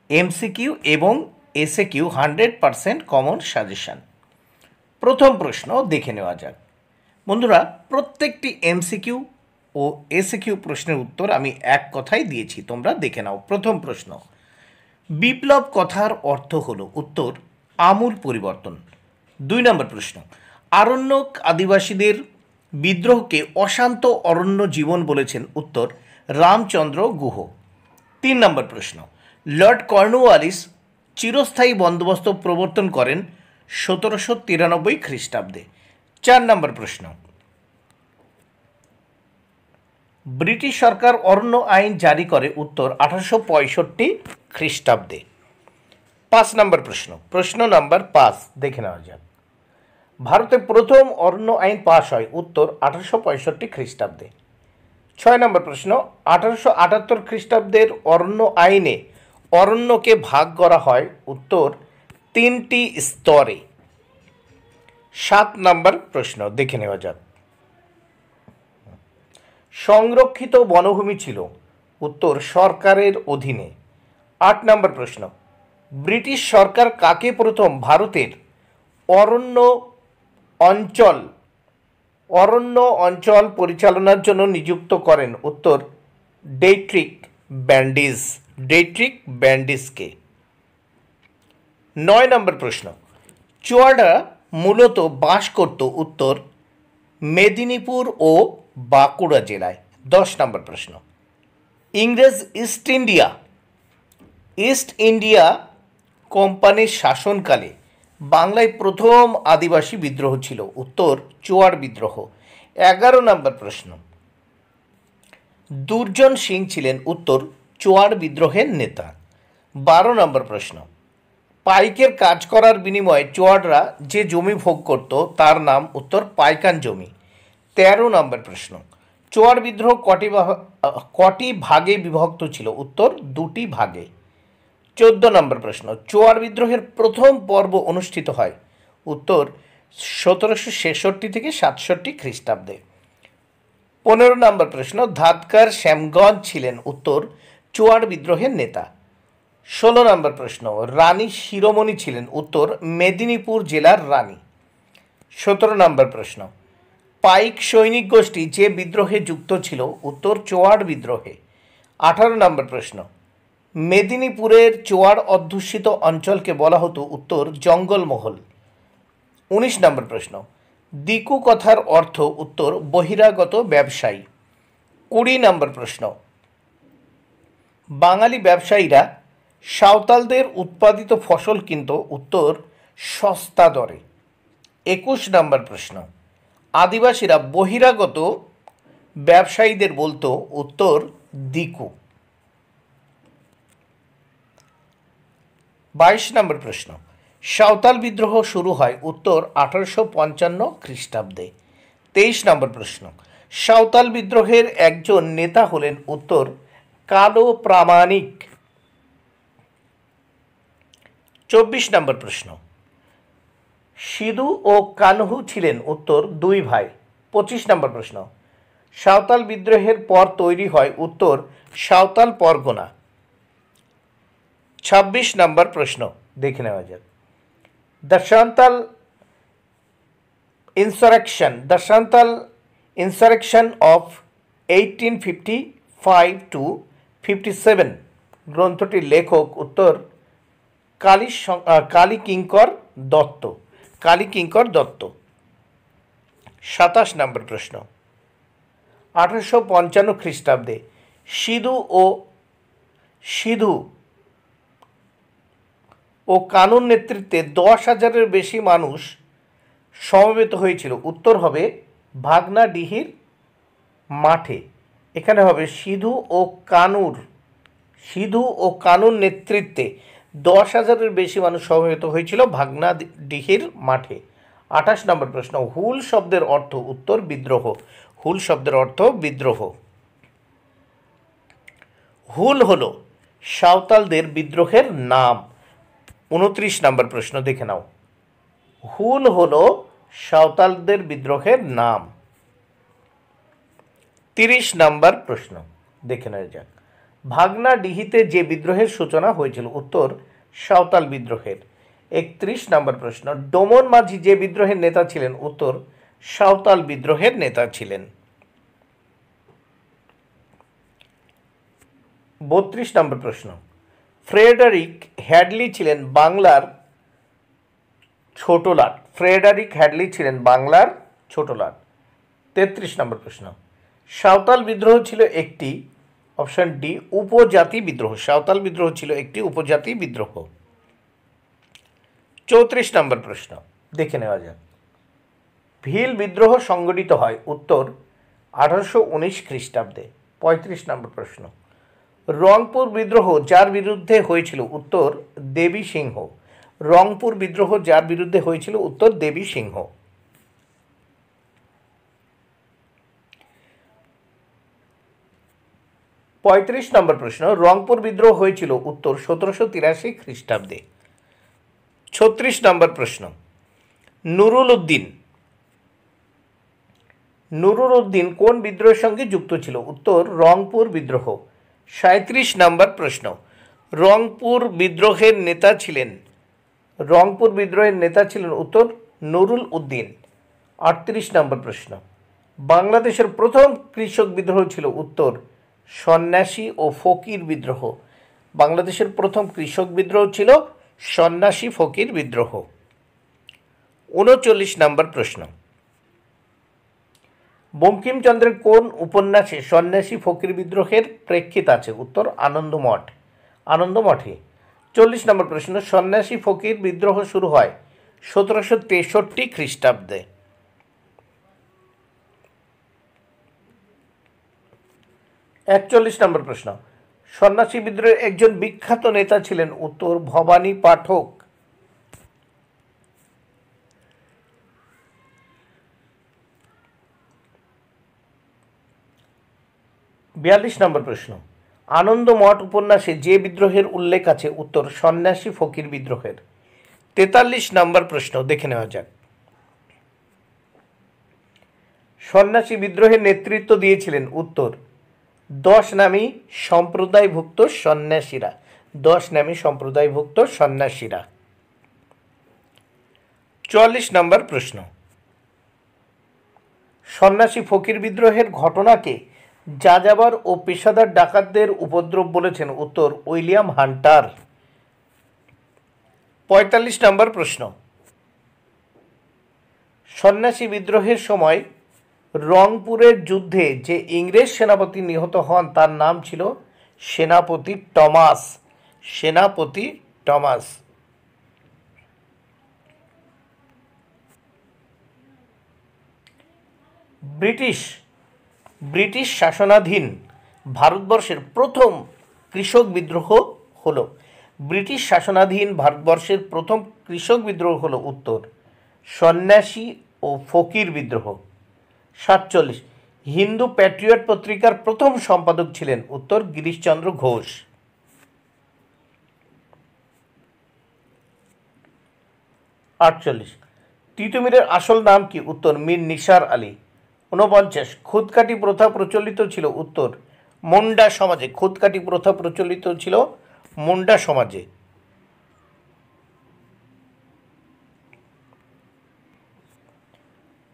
MCQ এবং SAQ 100% কমন সাজেশন। প্রথম প্রশ্ন দেখে নেওয়া যাক বন্ধুরা। প্রত্যেকটি MCQ ও এসিকিউ প্রশ্নের উত্তর আমি এক কথায় দিয়েছি, তোমরা দেখে নাও। প্রথম প্রশ্ন, বিপ্লব কথার অর্থ হলো, উত্তর আমূল পরিবর্তন। 2 নম্বর প্রশ্ন, আরণ্যক আদিবাসীদের বিদ্রোহকে অশান্ত অরণ্য জীবন বলেছেন, উত্তর রামচন্দ্র গুহ। 3 নম্বর প্রশ্ন, লর্ড কর্নওয়ালিস চিরস্থায়ী বন্দোবস্ত প্রবর্তন করেন 1793 খ্রিস্টাব্দে। 4 নম্বর প্রশ্ন, ব্রিটিশ সরকার অরণ্য আইন জারি করে, উত্তর 1865 খ্রিস্টাব্দে। 5 নম্বর প্রশ্ন, প্রশ্ন নাম্বার 5 দেখে নেওয়া যাক। ভারতে প্রথম অরণ্য আইন পাশ হয়, উত্তর 1865 খ্রিস্টাব্দে। 6 নম্বর প্রশ্ন, 1878 খ্রিস্টাব্দের অরণ্য আইনে অরণ্যকে ভাগ করা হয়, উত্তর 3টি স্তরে। 7 নম্বর প্রশ্ন দেখে নেওয়া যাক। সংরক্ষিত বনভূমি ছিল, উত্তর সরকারের অধীনে। 8 নম্বর প্রশ্ন, ব্রিটিশ সরকার কাকে প্রথম ভারতের অরণ্য অঞ্চল পরিচালনার জন্য নিযুক্ত করেন, উত্তর ডেট্রিক ব্যান্ডিসকে। 9 নম্বর প্রশ্ন, চুয়াডা মূলত বাস করত, উত্তর মেদিনীপুর ও বাঁকুড়া জেলায়। 10 নম্বর প্রশ্ন, ইংরেজ ইস্ট ইন্ডিয়া কোম্পানির শাসনকালে বাংলায় প্রথম আদিবাসী বিদ্রোহ ছিল, উত্তর চুয়াড় বিদ্রোহ। 11 নম্বর প্রশ্ন, দুর্জন সিং ছিলেন, উত্তর চুয়াড় বিদ্রোহের নেতা। 12 নম্বর প্রশ্ন, পাইকের কাজ করার বিনিময়ে চুয়াড়রা যে জমি ভোগ করত তার নাম, উত্তর পাইকান জমি। 13 নম্বর প্রশ্ন, চুয়াড় বিদ্রোহ কটি ভাগে বিভক্ত ছিল, উত্তর 2টি ভাগে। 14 নম্বর প্রশ্ন, চুয়াড় বিদ্রোহের প্রথম পর্ব অনুষ্ঠিত হয়, উত্তর 1766 থেকে 67 খ্রিস্টাব্দে। 15 নম্বর প্রশ্ন, ধাদকার শ্যামগঞ্জ ছিলেন, উত্তর চুয়াড় বিদ্রোহের নেতা। 16 নম্বর প্রশ্ন, রানী শিরোমণি ছিলেন, উত্তর মেদিনীপুর জেলার রানী। 17 নম্বর প্রশ্ন, পাইক সৈনিক গোষ্ঠী যে বিদ্রোহে যুক্ত ছিল, উত্তর চুয়াড় বিদ্রোহে। 18 নম্বর প্রশ্ন, মেদিনীপুরের চুয়াড় অধ্যুষিত অঞ্চলকে বলা হতো, উত্তর জঙ্গলমহল। 19 নম্বর প্রশ্ন, দিকু কথার অর্থ, উত্তর বহিরাগত ব্যবসায়ী। 20 নম্বর প্রশ্ন, বাঙালি ব্যবসায়ীরা সাঁওতালদের উৎপাদিত ফসল কিনত, উত্তর সস্তা দরে। 21 নম্বর প্রশ্ন, আদিবাসীরা বহিরাগত ব্যবসায়ীদের বলতো, উত্তর দিকু। 22 নম্বর প্রশ্ন, সাঁওতাল বিদ্রোহ শুরু হয়, উত্তর 1855 খ্রিস্টাব্দে। 23 নম্বর প্রশ্ন, সাঁওতাল বিদ্রোহের একজন নেতা হলেন, উত্তর কালো প্রামাণিক। 24 নম্বর প্রশ্ন, সিধু ও কানহু ছিলেন, উত্তর 2 ভাই। 25 নম্বর প্রশ্ন, সাঁওতাল বিদ্রোহের পর তৈরি হয়, উত্তর সাঁওতাল পরগনা। 26 নম্বর প্রশ্ন দেখে নেওয়া যাক। The Santhal insurrection of 1855 to 57 গ্রন্থটির লেখক, উত্তর কালীকিঙ্কর দত্ত। 27 নম্বর প্রশ্ন, 1855 খ্রিস্টাব্দে সিধু ও কানুর নেতৃত্বে 10,000-এর বেশি মানুষ সমবেত হয়েছিল, উত্তর হবে ভাগনাডিহির মাঠে। এখানে হবে সিধু ও কানুর নেতৃত্বে 10,000-এর বেশি মানুষ সমবেত হয়েছিল ভাগনাডিহির মাঠে। 28 নম্বর প্রশ্ন, হুল শব্দের অর্থ, উত্তর বিদ্রোহ। হুল শব্দের অর্থ বিদ্রোহ। হুল হলো সাঁওতালদের বিদ্রোহের নাম। 29 নম্বর প্রশ্ন দেখে নাও। হুল হলো সাঁওতালদের বিদ্রোহের নাম। 30 নম্বর প্রশ্ন দেখে নেওয়া যাক। ভাগনাডিহিতে যে বিদ্রোহের সূচনা হয়েছিল, উত্তর সাঁওতাল বিদ্রোহের। 31 নম্বর প্রশ্ন, ডোমন মাঝি যে বিদ্রোহের নেতা ছিলেন, উত্তর সাঁওতাল বিদ্রোহের নেতা ছিলেন। 32 নম্বর প্রশ্ন, ফ্রেডারিক হ্যাডলি ছিলেন বাংলার ছোট লাট। ফ্রেডারিক হ্যাডলি ছিলেন বাংলার ছোট লাট। 33 নম্বর প্রশ্ন, সাঁওতাল বিদ্রোহ ছিল একটি, অপশন ডি, উপজাতি বিদ্রোহ। সাঁওতাল বিদ্রোহ ছিল একটি উপজাতি বিদ্রোহ। 34 নম্বর প্রশ্ন দেখে নেওয়া যাক। ভিল বিদ্রোহ সংগঠিত হয়, উত্তর 1819 খ্রিস্টাব্দে। 35 নম্বর প্রশ্ন, রংপুর বিদ্রোহ যার বিরুদ্ধে হয়েছিল, উত্তর দেবী সিংহ। রংপুর বিদ্রোহ যার বিরুদ্ধে হয়েছিল, উত্তর দেবী সিংহ। 35 নম্বর প্রশ্ন, রংপুর বিদ্রোহ হয়েছিল, উত্তর 1783 খ্রিস্টাব্দে। 36 নম্বর প্রশ্ন, নুরুল উদ্দিন কোন বিদ্রোহের সঙ্গে যুক্ত ছিল, উত্তর রংপুর বিদ্রোহ। 37 নম্বর প্রশ্ন, রংপুর বিদ্রোহের নেতা ছিলেন উত্তর নুরুল উদ্দিন। 38 নম্বর প্রশ্ন, বাংলাদেশের প্রথম কৃষক বিদ্রোহ ছিল, উত্তর সন্ন্যাসী ও ফকির বিদ্রোহ। বাংলাদেশের প্রথম কৃষক বিদ্রোহ ছিল সন্ন্যাসী ফকির বিদ্রোহ। 39 নম্বর প্রশ্ন, বঙ্কিমচন্দ্রের কোন উপন্যাসে সন্ন্যাসী ফকির বিদ্রোহের প্রেক্ষিত আছে, উত্তর আনন্দমঠে। 40 নম্বর প্রশ্ন, সন্ন্যাসী ফকির বিদ্রোহ শুরু হয় 1763 খ্রিস্টাব্দে। 41 নম্বর প্রশ্ন, সন্ন্যাসী বিদ্রোহের একজন বিখ্যাত নেতা ছিলেন, উত্তর ভবানী পাঠক। 42 নম্বর প্রশ্ন, আনন্দমঠ উপন্যাসে যে বিদ্রোহের উল্লেখ আছে, উত্তর সন্ন্যাসী ফকির বিদ্রোহের। 43 নম্বর প্রশ্ন দেখে নেওয়া যাক। সন্ন্যাসী বিদ্রোহের নেতৃত্ব দিয়েছিলেন, উত্তর 10 নামী সম্প্রদায়ভুক্ত সন্ন্যাসীরা। 10 নামী সম্প্রদায়ভুক্ত সন্ন্যাসীরা। 44 নম্বর প্রশ্ন, সন্ন্যাসী ফকির বিদ্রোহের ঘটনাকে যাযাবর ও পেশাদার ডাকাতদের উপদ্রব বলেছেন, উত্তর উইলিয়াম হান্টার। 45 নম্বর প্রশ্ন, সন্ন্যাসী বিদ্রোহের সময় রংপুরের যুদ্ধে যে ইংরেজ সেনাপতি নিহত হন তার নাম ছিল সেনাপতি টমাস। ব্রিটিশ শাসনাধীন ভারতবর্ষের প্রথম কৃষক বিদ্রোহ হল, উত্তর সন্ন্যাসী ও ফকির বিদ্রোহ। 47, হিন্দু প্যাট্রিয়ট পত্রিকার প্রথম সম্পাদক ছিলেন, উত্তর গিরিশচন্দ্র ঘোষ। 48, তিতুমিরের আসল নাম কি, উত্তর মীর নিসার আলী। 49, খুদকাটি প্রথা প্রচলিত ছিল, উত্তর মুন্ডা সমাজে। খুদকাটি প্রথা প্রচলিত ছিল মুন্ডা সমাজে।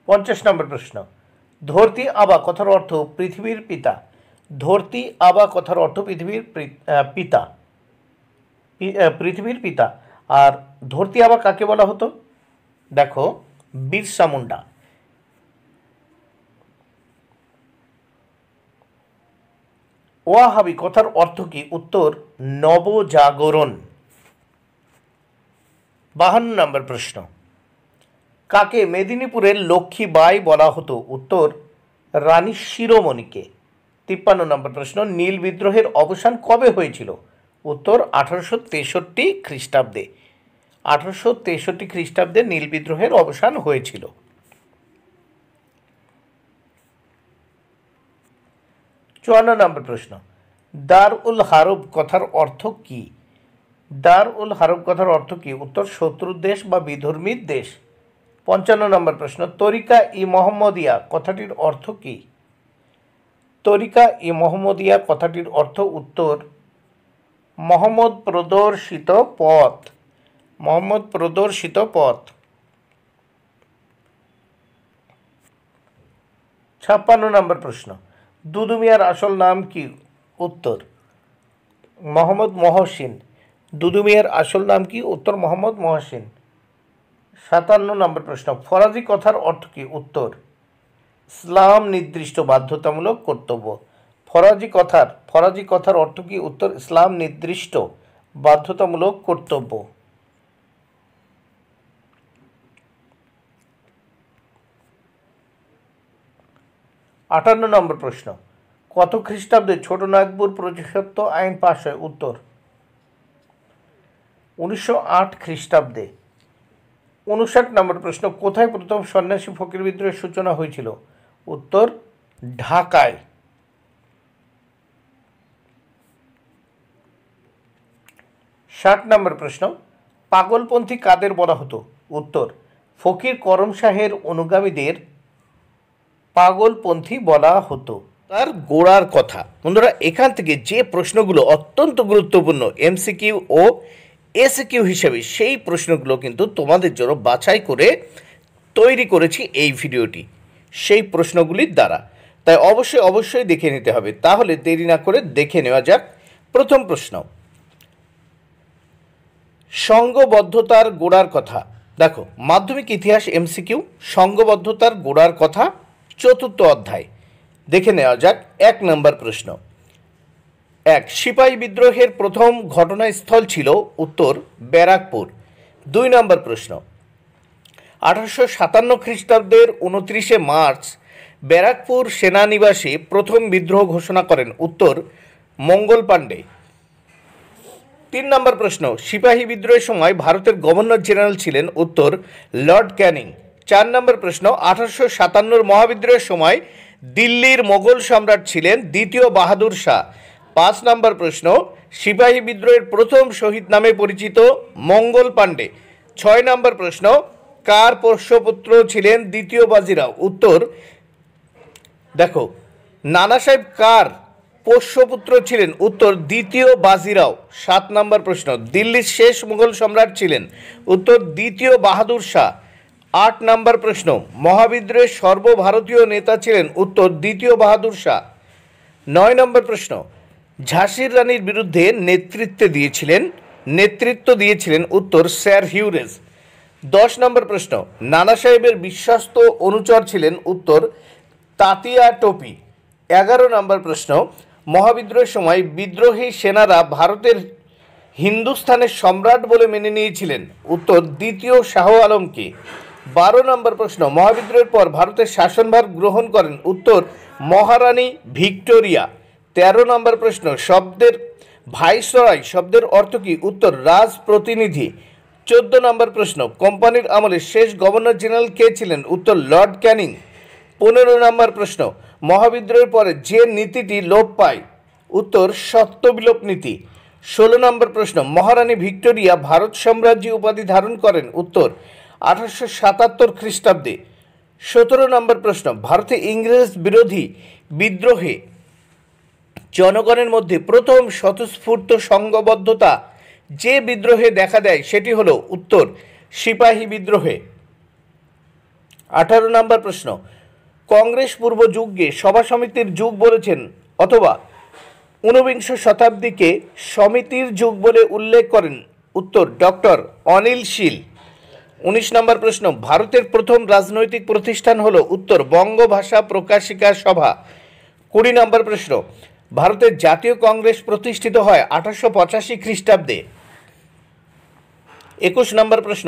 50 নম্বর প্রশ্ন, ধরতি আবা কথার অর্থ পৃথিবীর পিতা। ধরতি আবা কথার অর্থ পৃথিবীর পিতা। আর ধরতি আবা কাকে বলা হতো, দেখো বিরসা মুন্ডা। ওয়াহাবি কথার অর্থ কি, উত্তর নবজাগরণ। 52 নম্বর প্রশ্ন, কাকে মেদিনীপুরের লক্ষ্মী বাই বলা হতো, উত্তর রানী শিরোমণিকে। 53 নম্বর প্রশ্ন, নীল বিদ্রোহের অবসান কবে হয়েছিল, উত্তর 1863 খ্রিস্টাব্দে। 1863 খ্রিস্টাব্দে নীল বিদ্রোহের অবসান হয়েছিল। 54 নম্বর প্রশ্ন, দার উল হারব কথার অর্থ কি, উত্তর শত্রুর দেশ বা বিধর্মীর দেশ। 55 নম্বর প্রশ্ন, তরিকা ই মোহাম্মদিয়া কথাটির অর্থ কি, কথাটির অর্থ, উত্তর মোহাম্মদ প্রদর্শিত পথ। 56 নম্বর প্রশ্ন, দুদু মিয়ার আসল নাম কি, উত্তর মোহাম্মদ মহসিন। দুদু মিয়ার আসল নাম কি? উত্তর মোহাম্মদ মহসিন। 57 নম্বর প্রশ্ন, ফরাজি কথার অর্থ কি? উত্তর ইসলাম নির্দিষ্ট বাধ্যতামূলক কর্তব্য। ফরাজি কথার অর্থ কি? উত্তর ইসলাম নির্দিষ্ট বাধ্যতামূলক কর্তব্য। 58 নম্বর প্রশ্ন, কত খ্রিস্টাব্দে ছোটনাগপুর প্রজাস্বত্ব আইন পাশ হয়? উত্তর 1908 খ্রিস্টাব্দে। 59 নম্বর প্রশ্ন, কোথায় প্রথম সন্ন্যাসী ফকির বিদ্রোহের সূচনা হয়েছিল? উত্তর ঢাকায়। 60 নম্বর প্রশ্ন, পাগলপন্থী কাদের বলা হতো? উত্তর ফকির করম শাহের অনুগামীদের পাগলপন্থী বলা হতো। তার গোড়ার কথা। বন্ধুরা, এখান থেকে যে প্রশ্নগুলো অত্যন্ত গুরুত্বপূর্ণ এমসিকিউ ও এসিকিউ হিসেবে, সেই প্রশ্নগুলো কিন্তু তোমাদের জন্য বাছাই করে তৈরি করেছি এই ভিডিওটি সেই প্রশ্নগুলির দ্বারা। তাই অবশ্যই দেখে নিতে হবে। তাহলে দেরি না করে দেখে নেওয়া যাক প্রথম প্রশ্ন, সংঘবদ্ধতার গোড়ার কথা। দেখো, মাধ্যমিক ইতিহাস এমসিকিউ, সংঘবদ্ধতার গোড়ার কথা, 4র্থ অধ্যায়। দেখে নেওয়া যাক 1 নম্বর প্রশ্ন। 1, সিপাহী বিদ্রোহের প্রথম ঘটনাস্থল ছিল? উত্তর ব্যারাকপুর। 2 নম্বর প্রশ্ন, 1857 খ্রিস্টাব্দের 29শে মার্চ ব্যারাকপুর সেনানিবাসে প্রথম বিদ্রোহ ঘোষণা করেন? উত্তর মঙ্গল পাণ্ডে। 3 নম্বর প্রশ্ন, সিপাহী বিদ্রোহের সময় ভারতের গভর্নর জেনারেল ছিলেন? উত্তর লর্ড ক্যানিং। 4 নম্বর প্রশ্ন, 1857 মহাবিদ্রোহের সময় দিল্লির মোগল সম্রাট ছিলেন? দ্বিতীয় বাহাদুর শাহ। 5 নম্বর প্রশ্ন, সিপাহী বিদ্রোহের প্রথম শহীদ নামে পরিচিত? মঙ্গল পাণ্ডে। 6 নম্বর প্রশ্ন, কার পোষ্যপুত্র ছিলেন দ্বিতীয় বাজিরাও? উত্তর দেখো, নানা সাহেব কার পোষ্যপুত্র ছিলেন? উত্তর দ্বিতীয় বাজিরাও। 7 নম্বর প্রশ্ন, দিল্লির শেষ মুঘল সম্রাট ছিলেন? উত্তর দ্বিতীয় বাহাদুর শাহ। 8 নম্বর প্রশ্ন, মহাবিদ্রোহের সর্বভারতীয় নেতা ছিলেন? উত্তর দ্বিতীয় বাহাদুর শাহ। 9 নম্বর প্রশ্ন, ঝাঁসির রানীর বিরুদ্ধে নেতৃত্ব দিয়েছিলেন? উত্তর স্যার হিউরেস। 10 নম্বর প্রশ্ন, নানা সাহেবের বিশ্বস্ত অনুচর ছিলেন? উত্তর তাতিয়া টোপি। 11 নম্বর প্রশ্ন, মহাবিদ্রোহের সময় বিদ্রোহী সেনারা ভারতের হিন্দুস্থানের সম্রাট বলে মেনে নিয়েছিলেন? উত্তর দ্বিতীয় শাহ আলমকে। 12 নম্বর প্রশ্ন, মহাবিদ্রোহের পর ভারতের শাসনভার গ্রহণ করেন? উত্তর মহারানী ভিক্টোরিয়া। 13 নম্বর প্রশ্ন, ভাইসরয় শব্দের অর্থ কি? উত্তর রাজপ্রতিনিধি। 14 নম্বর প্রশ্ন, কোম্পানির আমলে শেষ গভর্নর জেনারেল কে ছিলেন? উত্তর লর্ড ক্যানিং। 15 নম্বর প্রশ্ন, মহাবিদ্রোহের পরে যে নীতিটি লোপ পায়? উত্তর সত্যবিলোপ নীতি। 16 নম্বর প্রশ্ন, মহারানী ভিক্টোরিয়া ভারত সাম্রাজ্য উপাধি ধারণ করেন? উত্তর 1877 খ্রিস্টাব্দে। 17 নম্বর প্রশ্ন, ভারতে ইংরেজ বিরোধী বিদ্রোহে জনগণের মধ্যে প্রথম স্বতঃস্ফূর্ত সংঘবদ্ধতা যে বিদ্রোহে দেখা দেয় সেটি হলো? উত্তর সিপাহী বিদ্রোহে। 18 নম্বর প্রশ্ন, কংগ্রেস পূর্ব যুগকে সভা সমিতির যুগ বলেছেন অথবা 19বিংশ শতাব্দীকে সমিতির যুগ বলে উল্লেখ করেন? উত্তর ডক্টর অনিল শীল। 19 নম্বর প্রশ্ন, ভারতের প্রথম রাজনৈতিক প্রতিষ্ঠান হলো? উত্তর বঙ্গভাষা প্রকাশিকা সভা। 20 নম্বর প্রশ্ন, ভারতের জাতীয় কংগ্রেস প্রতিষ্ঠিত হয় 1885 খ্রিস্টাব্দে। 21 নম্বর প্রশ্ন,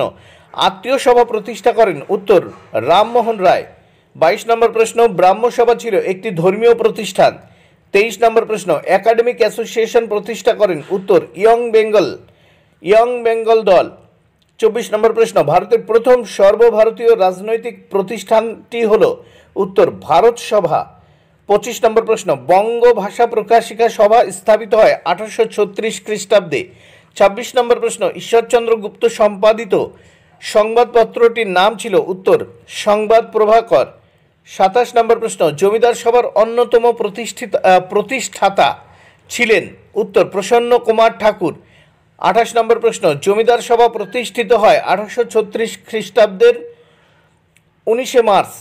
আত্মীয় সভা প্রতিষ্ঠা করেন? উত্তর রামমোহন রায়। 22 নম্বর প্রশ্ন, ব্রাহ্ম সভা ছিল একটি ধর্মীয় প্রতিষ্ঠান। 23 নম্বর প্রশ্ন, একাডেমিক অ্যাসোসিয়েশন প্রতিষ্ঠা করেন? উত্তর ইয়ং বেঙ্গল দল। 24 নম্বর প্রশ্ন, ভারতের প্রথম সর্বভারতীয় রাজনৈতিক প্রতিষ্ঠানটি হল? উত্তর ভারত সভা। 25 নম্বর প্রশ্ন, বঙ্গভাষা প্রকাশিকা সভা স্থাপিত হয় 1836 খ্রিস্টাব্দে। 26 নম্বর প্রশ্ন, ঈশ্বরচন্দ্র গুপ্ত সম্পাদিত সংবাদপত্রটির নাম ছিল? উত্তর সংবাদ প্রভাকর। 27 নম্বর প্রশ্ন, জমিদার সভার অন্যতম প্রতিষ্ঠাতা ছিলেন? উত্তর প্রসন্ন কুমার ঠাকুর। 28 নম্বর প্রশ্ন, জমিদার সভা প্রতিষ্ঠিত হয় 1836 খ্রিস্টাব্দের 19শে মার্চ।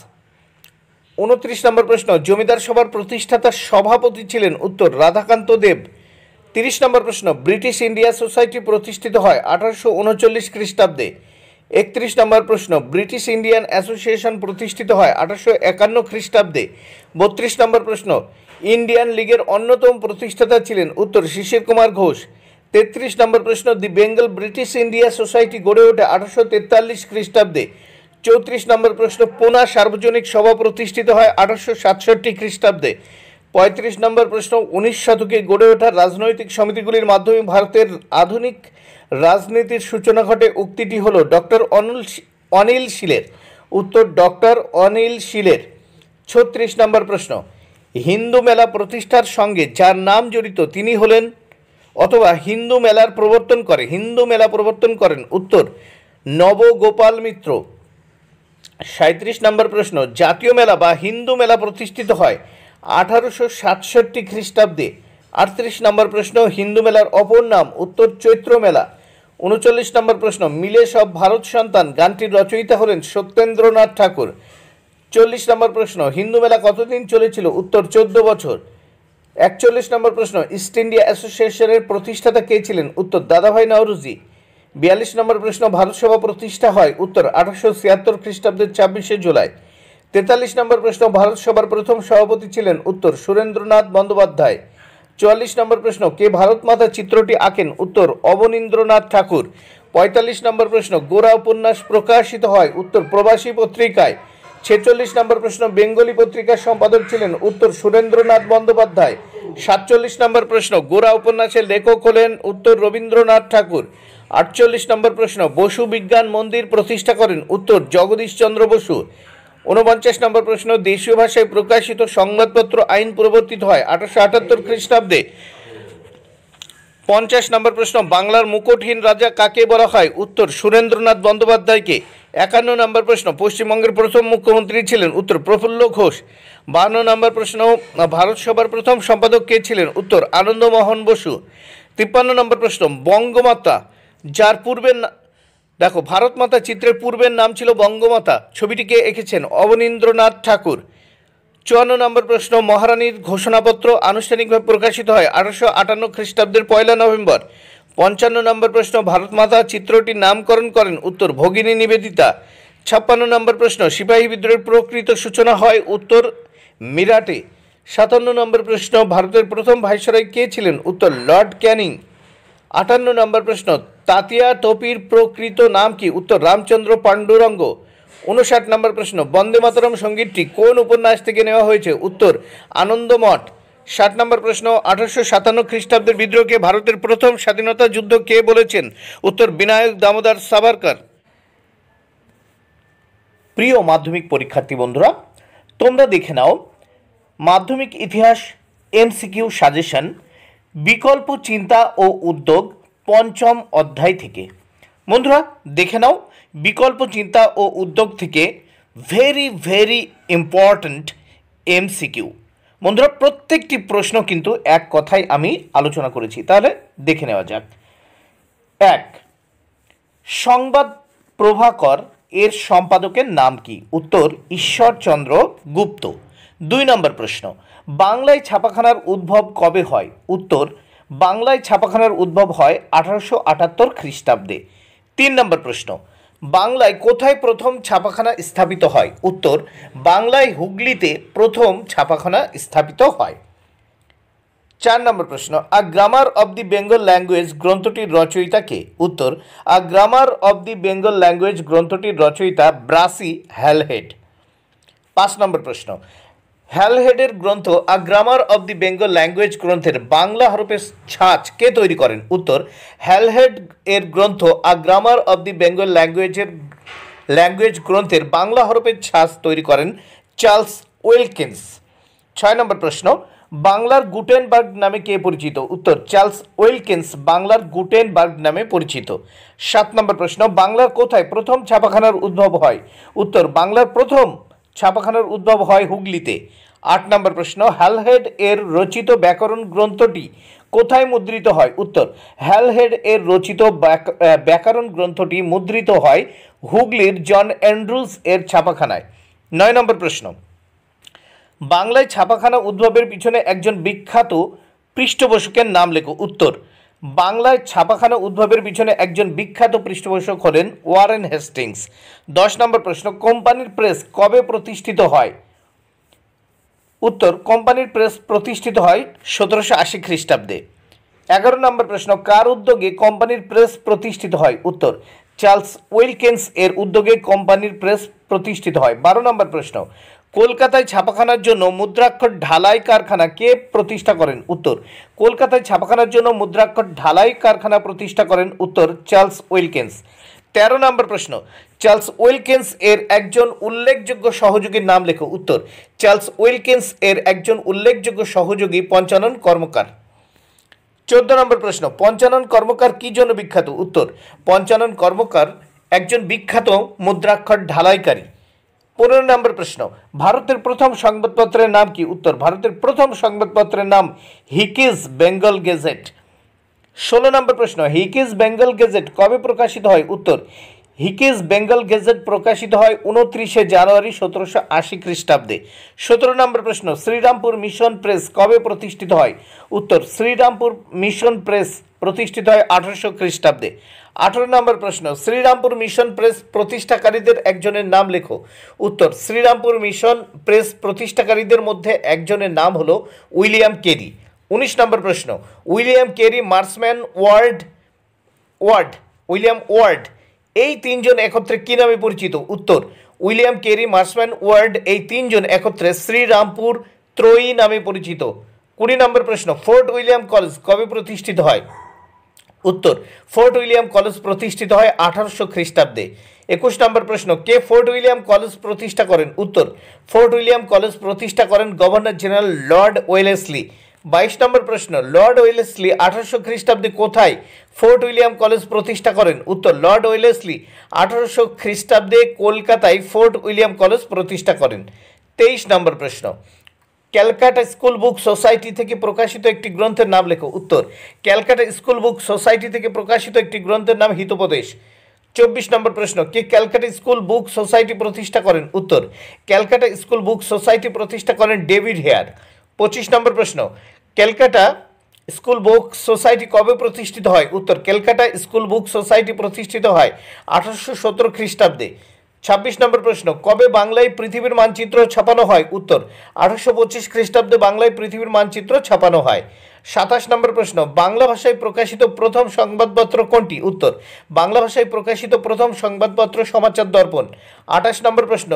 29 নম্বর প্রশ্ন, জমিদার সভার প্রতিষ্ঠাতা সভাপতি ছিলেন? উত্তর রাধাকান্ত দেব। 30 নম্বর প্রশ্ন, ব্রিটিশ ইন্ডিয়া সোসাইটি প্রতিষ্ঠিত হয় 1839 খ্রিস্টাব্দে। 31 নম্বর প্রশ্ন, ব্রিটিশ ইন্ডিয়ান অ্যাসোসিয়েশন প্রতিষ্ঠিত হয় 1851 খ্রিস্টাব্দে। 32 নম্বর প্রশ্ন, ইন্ডিয়ান লীগের অন্যতম প্রতিষ্ঠাতা ছিলেন উত্তর শিশির কুমার ঘোষ। 33 নম্বর প্রশ্ন, দি বেঙ্গল ব্রিটিশ ইন্ডিয়া সোসাইটি গড়ে ওঠে 1843 খ্রিস্টাব্দে। 34 নম্বর প্রশ্ন, পুনা সার্বজনিক সভা প্রতিষ্ঠিত হয় 1867 খ্রিস্টাব্দে। 35 নম্বর প্রশ্ন, 19 শতকে গড়ে ওঠা রাজনৈতিক সমিতিগুলির মাধ্যমে ভারতের আধুনিক রাজনীতির সূচনা ঘটে। উক্তিটি হল ডক্টর অনিল শীলের। উত্তর ডক্টর অনিল শীলের। 36 নম্বর প্রশ্ন, হিন্দু মেলা প্রতিষ্ঠার সঙ্গে যার নাম জড়িত তিনি হলেন অথবা হিন্দু মেলা প্রবর্তন করেন। উত্তর নবগোপাল মিত্র। 37 নম্বর প্রশ্ন, জাতীয় মেলা বা হিন্দু মেলা প্রতিষ্ঠিত হয় 1867 খ্রিস্টাব্দে। 38 নম্বর প্রশ্ন, হিন্দু মেলার অপর নাম। উত্তর চৈত্র মেলা। 39 নম্বর প্রশ্ন, মিলে সব ভারত সন্তান গানটির রচয়িতা হলেন সত্যেন্দ্রনাথ ঠাকুর। 40 নম্বর প্রশ্ন, হিন্দু মেলা কতদিন চলেছিল? উত্তর 14 বছর। 41 নম্বর প্রশ্ন, ইস্ট ইন্ডিয়া অ্যাসোসিয়েশনের প্রতিষ্ঠাতা কে ছিলেন? উত্তর দাদাভাই নওরোজি। 42 নম্বর প্রশ্ন, ভারত সভা প্রতিষ্ঠা হয়। উত্তর 1876 খ্রিস্টাব্দের 26শে জুলাই। 43 নম্বর প্রশ্ন, ভারত সভার প্রথম সভাপতি ছিলেন? উত্তর সুরেন্দ্রনাথ বন্দ্যোপাধ্যায়। 44 নম্বর প্রশ্ন, কে ভারত মাতা চিত্রটি আঁকেন? উত্তর অবনীন্দ্রনাথ ঠাকুর। 45 নম্বর প্রশ্ন, গোরা উপন্যাস প্রকাশিত হয়? উত্তর প্রবাসী পত্রিকায়। 46 নম্বর প্রশ্ন, বেঙ্গলি পত্রিকার সম্পাদক ছিলেন? উত্তর সুরেন্দ্রনাথ বন্দ্যোপাধ্যায়। 47 নম্বর প্রশ্ন, গোরা উপন্যাসের লেখক হলেন? উত্তর রবীন্দ্রনাথ ঠাকুর। 48 নম্বর প্রশ্ন, বসু বিজ্ঞান মন্দির প্রতিষ্ঠা করেন? উত্তর জগদীশ চন্দ্র বসু। 49 নম্বর প্রশ্ন, দেশীয় ভাষায় প্রকাশিত সংবাদপত্র আইন প্রবর্তিত হয় 1878 খ্রিস্টাব্দে। 50 নম্বর প্রশ্ন, বাংলার মুকুটহীন রাজা কাকে বলা হয়? উত্তর সুরেন্দ্রনাথ বন্দ্যোপাধ্যায়কে। 51 নম্বর প্রশ্ন, পশ্চিমবঙ্গের প্রথম মুখ্যমন্ত্রী ছিলেন? উত্তর প্রফুল্ল ঘোষ। 52 নম্বর প্রশ্ন, ভারত সভার প্রথম সম্পাদক কে ছিলেন? উত্তর আনন্দমোহন বসু। 53 নম্বর প্রশ্ন, বঙ্গমাতা যার পূর্বের দেখো ভারত মাতা চিত্রের পূর্বের নাম ছিল বঙ্গমাতা, ছবিটিকে এঁকেছেন অবনীন্দ্রনাথ ঠাকুর। 54 নম্বর প্রশ্ন, মহারানীর ঘোষণাপত্র আনুষ্ঠানিকভাবে প্রকাশিত হয় 1858 খ্রিস্টাব্দের 1 নভেম্বর। 55 নম্বর প্রশ্ন, ভারত মাতা চিত্রটির নামকরণ করেন? উত্তর ভগিনী নিবেদিতা। 56 নম্বর প্রশ্ন, সিপাহী বিদ্রোহের প্রকৃত সূচনা হয়? উত্তর মিরাটে। 57 নম্বর প্রশ্ন, ভারতের প্রথম ভাইসরয় কে ছিলেন? উত্তর লর্ড ক্যানিং। 58 নম্বর প্রশ্ন, তাতিয়া টোপির প্রকৃত নাম কি? উত্তর রামচন্দ্র পাণ্ডুরঙ্গ। 59 নম্বর প্রশ্ন, বন্দে মাতরম সঙ্গীতটি কোন উপন্যাস থেকে নেওয়া হয়েছে? উত্তর আনন্দমঠ। 60 নম্বর প্রশ্ন, 1857 খ্রিস্টাব্দের বিদ্রোহকে ভারতের প্রথম স্বাধীনতা যুদ্ধ কে বলেছেন? উত্তর বিনায়ক দামোদর সাভারকর। প্রিয় মাধ্যমিক পরীক্ষার্থী বন্ধুরা, তোমরা দেখে নাও মাধ্যমিক ইতিহাস এমসিকিউ সাজেশন বিকল্প চিন্তা ও উদ্যোগ 5ম অধ্যায় থেকে। বন্ধুরা দেখে নাও বিকল্প চিন্তা ও উদ্যোগ থেকে ভেরি ইম্পর্ট্যান্ট এমসিকিউ। বন্ধুরা প্রত্যেকটি প্রশ্ন কিন্তু এক কথায় আমি আলোচনা করেছি, তাহলে দেখে নেওয়া যাক। 1, সংবাদ প্রভাকর এর সম্পাদকের নাম কি? উত্তর ঈশ্বরচন্দ্র গুপ্ত। 2 নম্বর প্রশ্ন, বাংলায় ছাপাখানার উদ্ভব কবে হয়? উত্তর বাংলায় ছাপাখানার উদ্ভব হয় 1878 খ্রিস্টাব্দে। 3 নম্বর প্রশ্ন, বাংলায় কোথায় প্রথম ছাপাখানা স্থাপিত হয়? উত্তর বাংলায় হুগলিতে প্রথম ছাপাখানা স্থাপিত হয়। 4 নম্বর প্রশ্ন, a grammar of the Bengal language গ্রন্থটির রচয়িতা কে? উত্তর a grammar of the Bengal language গ্রন্থটির রচয়িতা ব্রাসি হ্যালহেড। 5 নম্বর প্রশ্ন, হ্যালহেডের গ্রন্থ a grammar of the Bengal language গ্রন্থের বাংলা হরফের ছাঁচ কে তৈরি করেন? উত্তর হ্যালহেড এর গ্রন্থ a grammar of the Bengal language গ্রন্থের বাংলা হরফের ছাঁচ তৈরি করেন চার্লস উইলকিন্স। 6 নম্বর প্রশ্ন, বাংলার গুটেনবার্গ নামে কে পরিচিত? উত্তর চার্লস উইলকিন্স বাংলার গুটেনবার্গ নামে পরিচিত। 7 নম্বর প্রশ্ন, বাংলার কোথায় প্রথম ছাপাখানার উদ্ভব হয়? উত্তর বাংলার প্রথম ছাপাখানার উদ্ভব হয় হুগলিতে। 8 নম্বর প্রশ্ন, হ্যালহেড এর রচিত ব্যাকরণ গ্রন্থটি কোথায় মুদ্রিত হয়? উত্তর হ্যালহেড এর রচিত ব্যাকরণ গ্রন্থটি মুদ্রিত হয় হুগলির জন অ্যান্ড্রুজ এর ছাপাখানায়। 9 নম্বর প্রশ্ন, বাংলায় ছাপাখানা উদ্ভবের পিছনে একজন বিখ্যাত পৃষ্ঠপোষকের নাম লেখো। উত্তর, বাংলায় ছাপাখানা উদ্ভাবের পিছনে একজন বিখ্যাত পৃষ্ঠপোষক হলেন ওয়ারেন হেস্টিংস। 10 নম্বর প্রশ্ন, কোম্পানির প্রেস কবে প্রতিষ্ঠিত হয়? উত্তর, কোম্পানির প্রেস প্রতিষ্ঠিত হয় 1780 খ্রিস্টাব্দে। 11 নম্বর প্রশ্ন, কার উদ্যোগে কোম্পানির প্রেস প্রতিষ্ঠিত হয়? উত্তর, চার্লস উইলকিন্স এর উদ্যোগে কোম্পানির প্রেস প্রতিষ্ঠিত হয়। 12 নম্বর প্রশ্ন, কলকাতায় ছাপাখানার জন্য মুদ্রাক্ষর ঢালাই কারখানা কে প্রতিষ্ঠা করেন? উত্তর, কলকাতায় ছাপাখানার জন্য মুদ্রাক্ষর ঢালাই কারখানা প্রতিষ্ঠা করেন। উত্তর, চার্লস উইলকিন্স। 13 নম্বর প্রশ্ন, চার্লস উইলকিন্স এর একজন উল্লেখযোগ্য সহযোগীর নাম লেখো। উত্তর, চার্লস উইলকিন্স এর একজন উল্লেখযোগ্য সহযোগী পঞ্চানন কর্মকার। 14 নম্বর প্রশ্ন, পঞ্চানন কর্মকার কি জন্য বিখ্যাত? উত্তর, পঞ্চানন কর্মকার একজন বিখ্যাত মুদ্রাক্ষর ঢালাইকারী। 15 নম্বর প্রশ্ন, ভারতের প্রথম সংবাদপত্রের নাম কি? উত্তর, ভারতের প্রথম সংবাদপত্রের নাম হিকিজ বেঙ্গল গেজেট। 16 নম্বর প্রশ্ন, হিকিজ বেঙ্গল গেজেট কবে প্রকাশিত হয়? উত্তর, হিকিজ বেঙ্গল গেজেট প্রকাশিত হয় 29 জানুয়ারি 1780 খ্রিস্টাব্দে। 17 নম্বর প্রশ্ন, শ্রীরামপুর মিশন প্রেস কবে প্রতিষ্ঠিত হয়? উত্তর, শ্রীরামপুর মিশন প্রেস প্রতিষ্ঠিত হয় 1800 খ্রিস্টাব্দে। 18 নম্বর প্রশ্ন, শ্রীরামপুর মিশন প্রেস প্রতিষ্ঠাকারীদের একজনের নাম লেখো। উত্তর, শ্রীরামপুর মিশন প্রেস প্রতিষ্ঠাকারীদের মধ্যে একজনের নাম হলো উইলিয়াম কেরি। 19 নম্বর প্রশ্ন, William Carey, Marshman William word এই তিনজন একত্রে কি নামে পরিচিত? উত্তর, উইলিয়াম কেরি, মার্সম্যান ওয়ার্ড এই তিনজন একত্রে শ্রীরামপুর ত্রয়ী নামে পরিচিত। 20 নম্বর প্রশ্ন, ফোর্ট উইলিয়াম কলেজ কবে প্রতিষ্ঠিত হয়? উত্তর, ফোর্ট উইলিয়াম কলেজ প্রতিষ্ঠিত হয় 1800 খ্রিস্টাব্দে। 21 নম্বর প্রশ্ন, কে ফোর্ট উইলিয়াম কলেজ প্রতিষ্ঠা করেন? উত্তর, ফোর্ট উইলিয়াম কলেজ প্রতিষ্ঠা করেন গভর্নর জেনারেল লর্ড ওয়েলেসলি। 22 নম্বর প্রশ্ন, লর্ড ওয়েলেসলি 1800 খ্রিস্টাব্দে কোথায় ফোর্ট উইলিয়াম কলেজ প্রতিষ্ঠা করেন? উত্তর, লর্ড ওয়েলেসলি 1800 খ্রিস্টাব্দে কলকাতায় ফোর্ট উইলিয়াম কলেজ প্রতিষ্ঠা করেন। 23 নম্বর প্রশ্ন, ক্যালকাটা স্কুল বুক সোসাইটি থেকে প্রকাশিত একটি গ্রন্থের নাম লেখো। উত্তর, ক্যালকাটা স্কুল বুক সোসাইটি থেকে প্রকাশিত একটি গ্রন্থের নাম হিতোপদেশ। 24 নম্বর প্রশ্ন, কে ক্যালকাটা স্কুল বুক সোসাইটি প্রতিষ্ঠা করেন? উত্তর, ক্যালকাটা স্কুল বুক সোসাইটি প্রতিষ্ঠা করেন ডেভিড হেয়ার। 25 নম্বর প্রশ্ন, ক্যালকাটা স্কুল বুক সোসাইটি কবে প্রতিষ্ঠিত হয়? উত্তর, ক্যালকাটা স্কুল বুক সোসাইটি প্রতিষ্ঠিত হয় 1817 খ্রিস্টাব্দে। 26 নম্বর প্রশ্ন, কবে বাংলায় পৃথিবীর মানচিত্র ছাপানো হয়? উত্তর, 1825 খ্রিস্টাব্দে বাংলায় পৃথিবীর মানচিত্র ছাপানো হয়। 27 নম্বর প্রশ্ন, বাংলা ভাষায় প্রকাশিত প্রথম সংবাদপত্র কোনটি? উত্তর, বাংলা ভাষায় প্রকাশিত প্রথম সংবাদপত্র সমাচার দর্পণ। 28 নম্বর প্রশ্ন,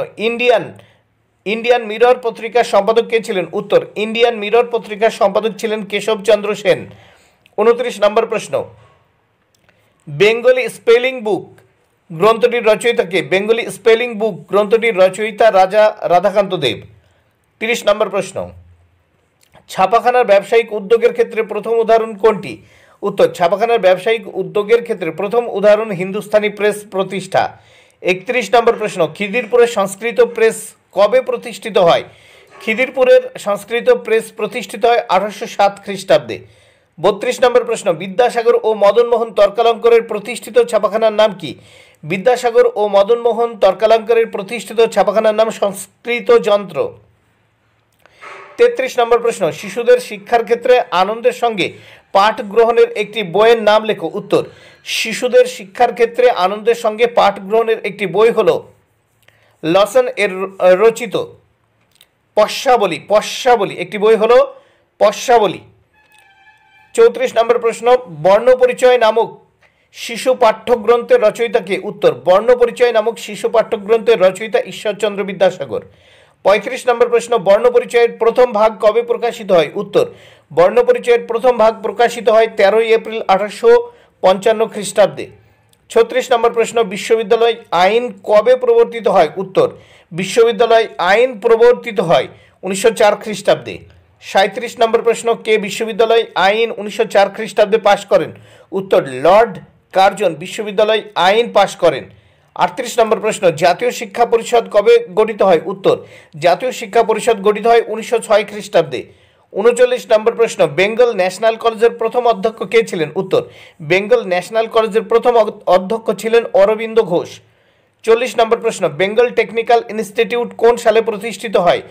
ইন্ডিয়ান মিরর পত্রিকার সম্পাদক কে ছিলেন? উত্তর, ইন্ডিয়ান মিরর পত্রিকার সম্পাদক ছিলেন কেশবচন্দ্র সেন। 29 নম্বর প্রশ্ন, বেঙ্গলি স্পেলিং বুক গ্রন্থটির রচয়িতা কে? বেঙ্গলি স্পেলিং বুক গ্রন্থটির রচয়িতা রাজা রাধাকান্ত দেব। 30 নম্বর প্রশ্ন, ছাপাখানার ব্যবসায়িক উদ্যোগের ক্ষেত্রে প্রথম উদাহরণ কোনটি? উত্তর, ছাপাখানার ব্যবসায়িক উদ্যোগের ক্ষেত্রে প্রথম উদাহরণ হিন্দুস্তানি প্রেস প্রতিষ্ঠা। 31 নম্বর প্রশ্ন, খিদিরপুরের সংস্কৃত প্রেস কবে প্রতিষ্ঠিত হয়? খিদিরপুরের সংস্কৃত প্রেস প্রতিষ্ঠিত হয় 1807 খ্রিস্টাব্দে। 32 নম্বর প্রশ্ন, বিদ্যাসাগর ও মদনমোহন তর্কালঙ্কারের প্রতিষ্ঠিত ছাপাখানার নাম কি? বিদ্যাসাগর ও মদনমোহন তর্কালঙ্কারের প্রতিষ্ঠিত ছাপাখানার নাম সংস্কৃত যন্ত্র। 33 নম্বর প্রশ্ন, শিশুদের শিক্ষার ক্ষেত্রে আনন্দের সঙ্গে পাঠ গ্রহণের একটি বইয়ের নাম লেখো। উত্তর, শিশুদের শিক্ষার ক্ষেত্রে আনন্দের সঙ্গে পাঠ গ্রহণের একটি বই হল লসন এর রচিত পশ্যাবলী একটি বই হলো পশ্যাবলী। 34 নম্বর প্রশ্ন, বর্ণপরিচয় নামক শিশু পাঠ্যগ্রন্থের রচয়িতা কে? উত্তর, বর্ণপরিচয় নামক শিশু পাঠ্যগ্রন্থের রচয়িতা ঈশ্বরচন্দ্র বিদ্যাসাগর। 35 নম্বর প্রশ্ন, বর্ণপরিচয়ের প্রথম ভাগ কবে প্রকাশিত হয়? উত্তর, বর্ণপরিচয়ের প্রথম ভাগ প্রকাশিত হয় 13 এপ্রিল 1855 খ্রিস্টাব্দে। 36 নম্বর প্রশ্ন, বিশ্ববিদ্যালয় আইন কবে প্রবর্তিত হয়? উত্তর, বিশ্ববিদ্যালয় আইন প্রবর্তিত হয় 1904 খ্রিস্টাব্দে। 37 নম্বর প্রশ্ন, কে বিশ্ববিদ্যালয় আইন 1904 খ্রিস্টাব্দে পাশ করেন? উত্তর, লর্ড কার্জন বিশ্ববিদ্যালয় আইন পাশ করেন। 38 নম্বর প্রশ্ন, জাতীয় শিক্ষা পরিষদ কবে গঠিত হয়? উত্তর, জাতীয় শিক্ষা পরিষদ গঠিত হয় 1906 খ্রিস্টাব্দে। 39 নম্বর প্রশ্ন, বেঙ্গল ন্যাশনাল কলেজের প্রথম অধ্যক্ষ কে ছিলেন? উত্তর, বেঙ্গল ন্যাশনাল কলেজের প্রথম অধ্যক্ষ ছিলেন অরবিন্দ ঘোষ। 40 নম্বর প্রশ্ন, বেঙ্গল টেকনিক্যাল ইনস্টিটিউট কোন সালে প্রতিষ্ঠিত হয়?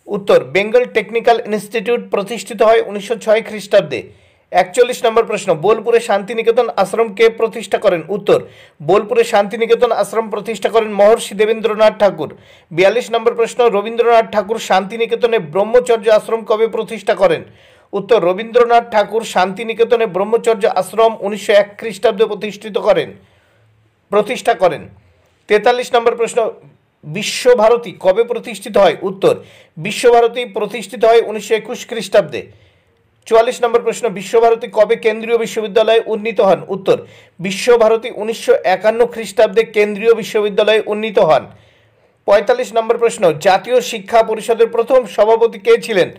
উত্তর বেঙ্গল টেকনিক্যাল ইনস্টিটিউট প্রতিষ্ঠিত হয় 1906 খ্রিস্টাব্দে। 41 নম্বর প্রশ্ন, বোলপুরে শান্তিনিকেতন আশ্রম কে প্রতিষ্ঠা করেন? উত্তর বোলপুরে শান্তিনিকেতন আশ্রম প্রতিষ্ঠা করেন মহর্ষি দেবেন্দ্রনাথ ঠাকুর। 42 নম্বর প্রশ্ন, রবীন্দ্রনাথ ঠাকুর শান্তিনিকেতনে ব্রহ্মচর্য আশ্রম কবে প্রতিষ্ঠা করেন? উত্তর রবীন্দ্রনাথ ঠাকুর শান্তিনিকেতনে ব্রহ্মচর্য আশ্রম 1901 খ্রিস্টাব্দে প্রতিষ্ঠা করেন। 43 নম্বর প্রশ্ন, বিশ্বভারতী কবে প্রতিষ্ঠিত হয়? উত্তর বিশ্বভারতী প্রতিষ্ঠিত হয় 1921 খ্রিস্টাব্দে। 44 নম্বর প্রশ্ন, বিশ্বভারতী কবে কেন্দ্রীয় বিশ্ববিদ্যালয়ে উন্নীত হন? উত্তর বিশ্বভারতী 1951 খ্রিস্টাব্দে কেন্দ্রীয় বিশ্ববিদ্যালয়ে উন্নীত হন। 45 নম্বর প্রশ্ন, জাতীয় শিক্ষা পরিষদের প্রথম সভাপতি কে ছিলেন?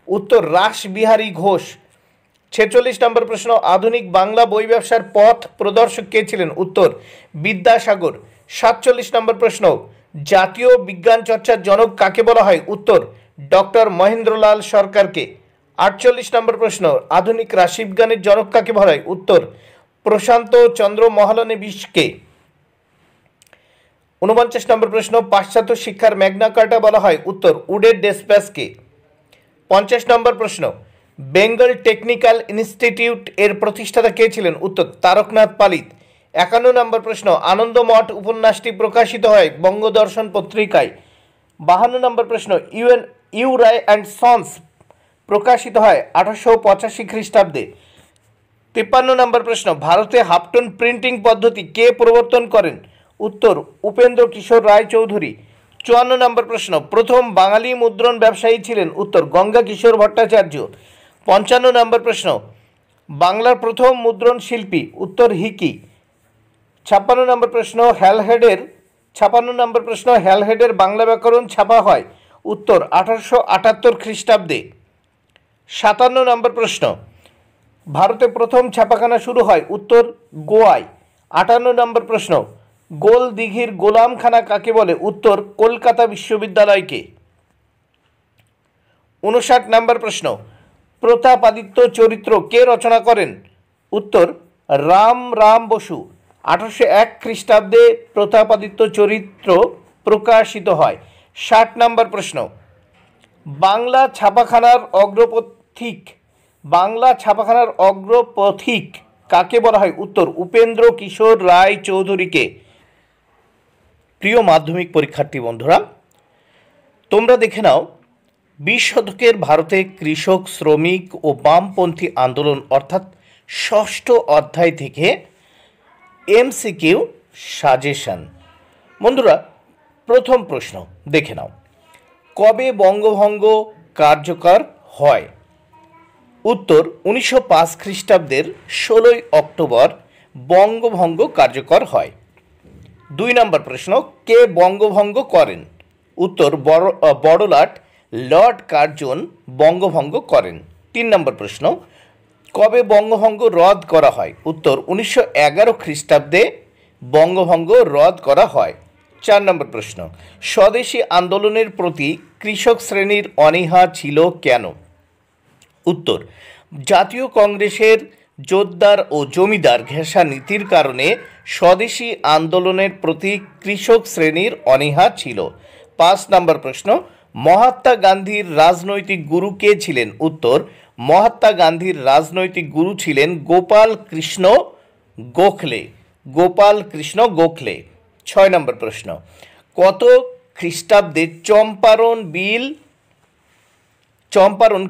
উত্তর রাসবিহারী ঘোষ। 46 নম্বর প্রশ্ন, আধুনিক বাংলা বই ব্যবসার পথ প্রদর্শক কে ছিলেন? উত্তর বিদ্যাসাগর। 47 নম্বর প্রশ্ন, জাতীয় বিজ্ঞান চর্চার জনক কাকে বলা হয়? উত্তর ডক্টর মহেন্দ্রলাল সরকারকে। 48 নম্বর প্রশ্ন, আধুনিক রাশিবিজ্ঞানের জনক কাকে বলা হয়? উত্তর প্রশান্ত চন্দ্র মহলানেবিশকে। 49 নম্বর প্রশ্ন, পাশ্চাত্য শিক্ষার ম্যাগনা কার্টা বলা হয়? উত্তর উডের ডেসপ্যাসকে। 50 নম্বর প্রশ্ন, বেঙ্গল টেকনিক্যাল ইনস্টিটিউট এর প্রতিষ্ঠাতা কে ছিলেন? উত্তর তারকনাথ পালিত। 51 নম্বর প্রশ্ন, আনন্দমঠ উপন্যাসটি প্রকাশিত হয় বঙ্গদর্শন পত্রিকায়। 52 নম্বর প্রশ্ন, ইউ রায় অ্যান্ড সন্স প্রকাশিত হয় 1885 খ্রিস্টাব্দে। 53 নম্বর প্রশ্ন, ভারতে হাফটোন প্রিন্টিং পদ্ধতি কে প্রবর্তন করেন? উত্তর উপেন্দ্র কিশোর রায় চৌধুরী। 54 নম্বর প্রশ্ন, প্রথম বাঙালি মুদ্রণ ব্যবসায়ী ছিলেন? উত্তর গঙ্গা কিশোর ভট্টাচার্য। 55 নম্বর প্রশ্ন, বাংলার প্রথম মুদ্রণ শিল্পী? উত্তর হিকি। 56 নম্বর প্রশ্ন, হ্যালহেডের বাংলা ব্যাকরণ ছাপা হয়? উত্তর 1878 খ্রিস্টাব্দে। 57 নম্বর প্রশ্ন, ভারতে প্রথম ছাপাখানা শুরু হয়? উত্তর গোয়ায়। 58 নম্বর প্রশ্ন, গোল দিঘির গোলামখানা কাকে বলে? উত্তর কলকাতা বিশ্ববিদ্যালয়কে। 59 নম্বর প্রশ্ন, প্রতাপাদিত্য চরিত্র কে রচনা করেন? উত্তর রাম বসু। 1801 খ্রিস্টাব্দে প্রতাপাদিত্য চরিত্র প্রকাশিত হয়। 60 নম্বর প্রশ্ন, বাংলা ছাপাখানার অগ্রপথিক কাকে বলা হয়? উত্তর উপেন্দ্র কিশোর রায় চৌধুরীকে। প্রিয় মাধ্যমিক পরীক্ষার্থী বন্ধুরা, তোমরা দেখে নাও 20 শতকের ভারতে কৃষক, শ্রমিক ও বামপন্থী আন্দোলন অর্থাৎ ষষ্ঠ অধ্যায় থেকে এমসিকিউ সাজেশন। বন্ধুরা, প্রথম প্রশ্ন দেখে নাও, কবে বঙ্গভঙ্গ কার্যকর হয়? উত্তর 1905 খ্রিস্টাব্দের 16 অক্টোবর বঙ্গভঙ্গ কার্যকর হয়। 2 নম্বর প্রশ্ন, কে বঙ্গভঙ্গ করেন? উত্তর বড়লাট লর্ড কার্জন বঙ্গভঙ্গ করেন। 3 নম্বর প্রশ্ন, কবে বঙ্গভঙ্গ রদ করা হয়? উত্তর 1911 খ্রিস্টাব্দে বঙ্গভঙ্গ রদ করা হয়। 4 নম্বর প্রশ্ন, স্বদেশী আন্দোলনের প্রতি কৃষক শ্রেণীর অনীহা ছিল কেন? উত্তর জাতীয় কংগ্রেসের জোরদার ও জমিদার ঘেঁষা নীতির কারণে স্বদেশী আন্দোলনের প্রতি কৃষক শ্রেণীর অনীহা ছিল। 5 নম্বর প্রশ্ন, মহাত্মা গান্ধীর রাজনৈতিক গুরু কে ছিলেন? উত্তর মহাত্মা গান্ধীর রাজনৈতিক গুরু ছিলেন গোপাল কৃষ্ণ গোখলে। 6 নম্বর প্রশ্ন, কত খ্রিস্টাব্দে চম্পারণ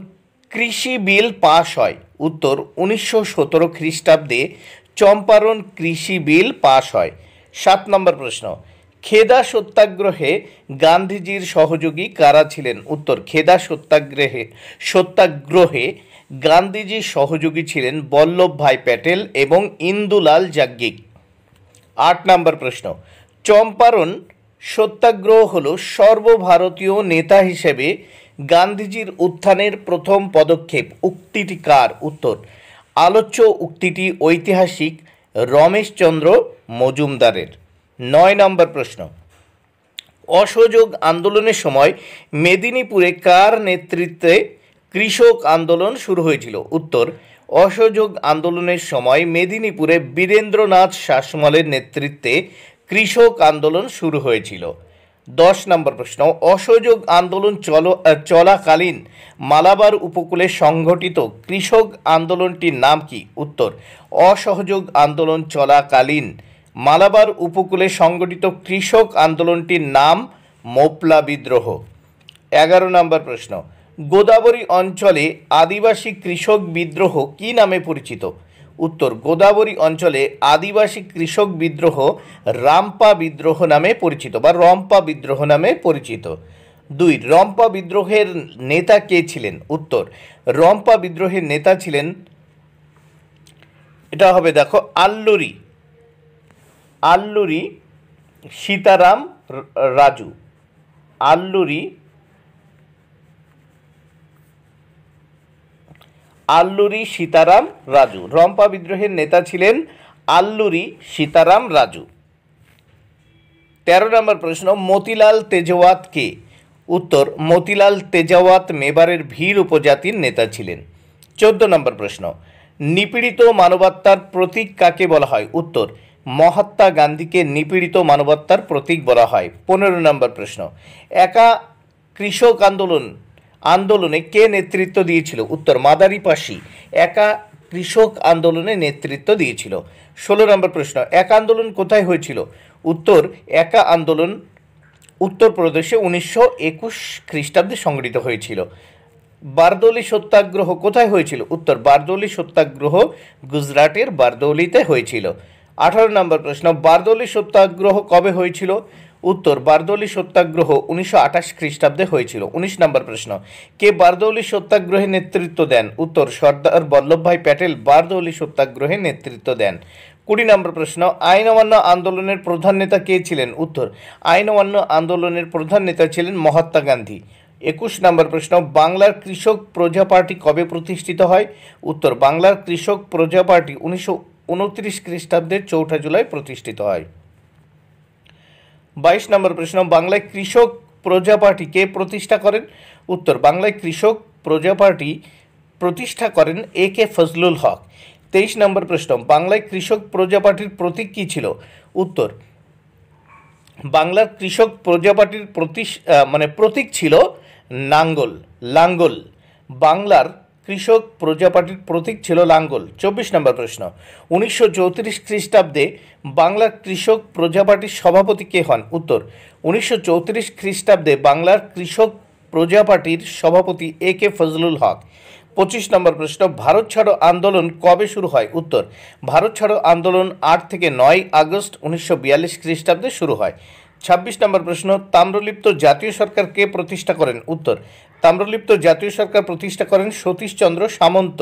কৃষি বিল পাশ হয়? উত্তর 1917 খ্রিস্টাব্দে চম্পারণ কৃষি বিল পাশ হয়। 7 নম্বর প্রশ্ন, খেদা সত্যাগ্রহে গান্ধীজির সহযোগী কারা ছিলেন? উত্তর খেদা সত্যাগ্রহে গান্ধীজির সহযোগী ছিলেন বল্লভভাই প্যাটেল এবং ইন্দুলাল যাজ্ঞিক। 8 নম্বর প্রশ্ন, চম্পারণ সত্যাগ্রহ হল সর্বভারতীয় নেতা হিসেবে গান্ধীজির উত্থানের প্রথম পদক্ষেপ। উক্তিটি কার? উত্তর আলোচ্য উক্তিটি ঐতিহাসিক রমেশচন্দ্র মজুমদারের। 9 নম্বর প্রশ্ন, অসহযোগ আন্দোলনের সময় মেদিনীপুরে কার নেতৃত্বে কৃষক আন্দোলন শুরু হয়েছিল? উত্তর অসহযোগ আন্দোলনের সময় মেদিনীপুরে বীরেন্দ্রনাথ শাসমলের নেতৃত্বে কৃষক আন্দোলন শুরু হয়েছিল। 10 নম্বর প্রশ্ন, অসহযোগ আন্দোলন চলাকালীন মালাবার উপকূলে সংঘটিত কৃষক আন্দোলনটির নাম কি? উত্তর, অসহযোগ আন্দোলন চলাকালীন মালাবার উপকূলে সংঘটিত কৃষক আন্দোলনটির নাম মোপলা বিদ্রোহ। 11 নম্বর প্রশ্ন, গোদাবরী অঞ্চলে আদিবাসী কৃষক বিদ্রোহ কি নামে পরিচিত? উত্তর, গোদাবরী অঞ্চলে আদিবাসী কৃষক বিদ্রোহ রাম্পা বিদ্রোহ নামে পরিচিত বা রম্পা বিদ্রোহ নামে পরিচিত। 2, রম্পা বিদ্রোহের নেতা কে ছিলেন? উত্তর, রম্পা বিদ্রোহের নেতা ছিলেন, এটা হবে দেখো আল্লুরি সীতারাম রাজু। আল্লুরি সীতারাম রাজু। রম্পা বিদ্রোহের নেতা ছিলেন আল্লুরি সীতারাম রাজু। 13 নম্বর প্রশ্ন, মতিলাল তেজওয়াত কে? উত্তর, মতিলাল তেজওয়াত মেবারের ভীল উপজাতির নেতা ছিলেন। 14 নম্বর প্রশ্ন, নিপীড়িত মানবাত্মার প্রতীক কাকে বলা হয়? উত্তর, মহাত্মা গান্ধীকে নিপীড়িত মানবাত্মার প্রতীক বলা হয়। 15 নম্বর প্রশ্ন, একা কৃষক আন্দোলনে কে নেতৃত্ব দিয়েছিল? উত্তর, মাদারি-পাশি একা কৃষক আন্দোলনে নেতৃত্ব দিয়েছিল। 16 নম্বর প্রশ্ন, একা আন্দোলন কোথায় হয়েছিল? উত্তর, একা আন্দোলন উত্তরপ্রদেশে 1921 খ্রিস্টাব্দে সংগঠিত হয়েছিল। বারদৌলি সত্যাগ্রহ কোথায় হয়েছিল? উত্তর, বারদৌলি সত্যাগ্রহ গুজরাটের বারদৌলিতে হয়েছিল। 18 নম্বর প্রশ্ন, বারদৌলি সত্যাগ্রহ কবে হয়েছিল? উত্তর, বারদৌলি সত্যাগ্রহ 1928 খ্রিস্টাব্দে হয়েছিল। 19 নম্বর প্রশ্ন, কে বারদৌলি সত্যাগ্রহে নেতৃত্ব দেন? উত্তর, সর্দার বল্লভভাই প্যাটেল বারদৌলি সত্যাগ্রহে নেতৃত্ব দেন। 20 নম্বর প্রশ্ন, আইন অমান্য আন্দোলনের প্রধান নেতা কে ছিলেন? উত্তর, আইন অমান্য আন্দোলনের প্রধান নেতা ছিলেন মহাত্মা গান্ধী। 21 নম্বর প্রশ্ন, বাংলার কৃষক প্রজা পার্টি কবে প্রতিষ্ঠিত হয়? উত্তর, বাংলার কৃষক প্রজা পার্টি 1929 খ্রিস্টাব্দের 4 জুলাই প্রতিষ্ঠিত হয়। 22 নম্বর প্রশ্ন, বাংলায় কৃষক প্রজা পার্টি কে প্রতিষ্ঠা করেন? উত্তর, বাংলায় কৃষক প্রজা পার্টি প্রতিষ্ঠা করেন A.K. ফজলুল হক। 23 নম্বর প্রশ্ন, বাংলায় কৃষক প্রজা পার্টির প্রতীক কী ছিল? উত্তর, বাংলার কৃষক প্রজা পার্টির প্রতীক ছিল লাঙ্গল। বাংলার কৃষক প্রজা পার্টির প্রতীক ছিল লাঙ্গল। 24 নম্বর প্রশ্ন, 1934 খ্রিস্টাব্দে বাংলার কৃষক প্রজা পার্টির সভাপতি কে হন? উত্তর, 1934 খ্রিস্টাব্দে বাংলার কৃষক প্রজা পার্টির সভাপতি A.K. ফজলুল হক। 25 নম্বর প্রশ্ন, ভারত ছাড়ো আন্দোলন কবে শুরু হয়? উত্তর, ভারত ছাড়ো আন্দোলন 8 থেকে 9 আগস্ট 1942 খ্রিস্টাব্দে শুরু হয়। 26 নম্বর প্রশ্ন, তাম্রলিপ্ত জাতীয় সরকার কে প্রতিষ্ঠা করেন? উত্তর, তাম্রলিপ্ত জাতীয় সরকার প্রতিষ্ঠা করেন সতীশচন্দ্র সামন্ত।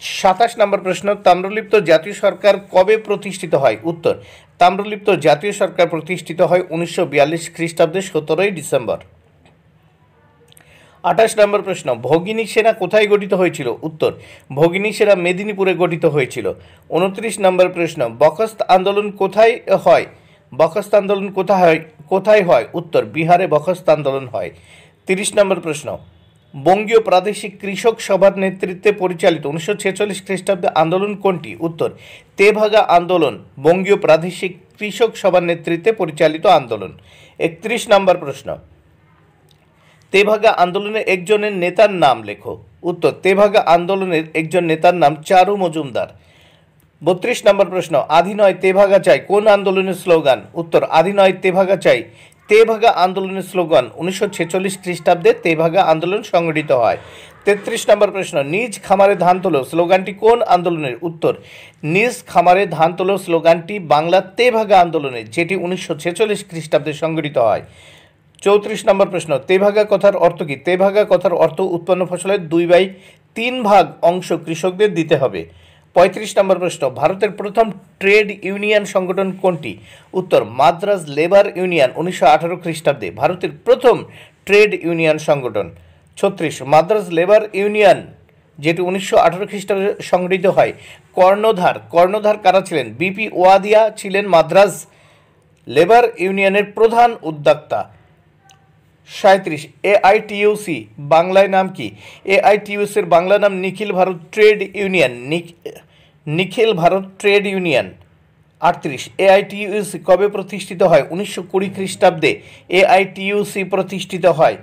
27 নম্বর প্রশ্ন, তাম্রলিপ্ত জাতীয় সরকার কবে প্রতিষ্ঠিত হয়? উত্তর, তাম্রলিপ্ত জাতীয় সরকার প্রতিষ্ঠিত হয় 1942 খ্রিস্টাব্দে 17 ডিসেম্বর। 28 নম্বর প্রশ্ন, ভগিনী সেনা কোথায় গঠিত হয়েছিল? উত্তর, ভগিনী সেনা মেদিনীপুরে গঠিত হয়েছিল। 29 নম্বর প্রশ্ন, বখস্ত আন্দোলন কোথায় হয়? বখস্ত আন্দোলন কোথায় হয়? উত্তর, বিহারে বখস্ত আন্দোলন হয়। 30 নম্বর প্রশ্ন, বঙ্গীয় প্রাদেশিক কৃষক সভার নেতৃত্বে পরিচালিত 1946 খ্রিস্টাব্দে আন্দোলন কোনটি? উত্তর, তেভাগা আন্দোলন বঙ্গীয় প্রাদেশিক কৃষক সভার নেতৃত্বে পরিচালিত আন্দোলন। 31 নম্বর প্রশ্ন, তেভাগা আন্দোলনের একজনের নেতার নাম লেখো। উত্তর, তেভাগা আন্দোলনের একজন নেতার নাম চারু মজুমদার। 32 নম্বর প্রশ্ন, আধি নয় তেভাগা চাই কোন আন্দোলনের স্লোগান? উত্তর, আধি নয় তেভাগা চাই তেভাগা আন্দোলনের স্লোগান 1946 খ্রিস্টাব্দে তেভাগা আন্দোলন সংগঠিত হয়। 33 নম্বর প্রশ্ন, নিজ খামারে ধান তোলো স্লোগানটি কোন আন্দোলনের? উত্তর, নিজ খামারে ধান তোলো স্লোগানটি বাংলা তেভাগা আন্দোলনের, যেটি 1946 খ্রিস্টাব্দে সংগঠিত হয়। 34 নম্বর প্রশ্ন, তেভাগা কথার অর্থ কী? তেভাগা কথার অর্থ উৎপন্ন ফসলের 2/3 অংশ কৃষকদের দিতে হবে। 35 নম্বর প্রশ্ন, ভারতের প্রথম ট্রেড ইউনিয়ন সংগঠন কোনটি? উত্তর, মাদ্রাজ লেবার ইউনিয়ন 1918 খ্রিস্টাব্দে ভারতের প্রথম ট্রেড ইউনিয়ন সংগঠন। 36, মাদ্রাজ লেবার ইউনিয়ন যেটি 1918 খ্রিস্টাব্দে সংগঠিত হয়। কর্ণধার কারা ছিলেন? বিপি ওয়াদিয়া ছিলেন মাদ্রাজ লেবার ইউনিয়নের প্রধান উদ্যোক্তা। 37, AITUC বাংলায় নাম কি? AITUC এর বাংলা নাম নিখিল ভারত ট্রেড ইউনিয়ন। 38 এআইটিইউসি কবে প্রতিষ্ঠিত হয়? 1920 খ্রিস্টাব্দে এআইটিইউসি প্রতিষ্ঠিত হয়।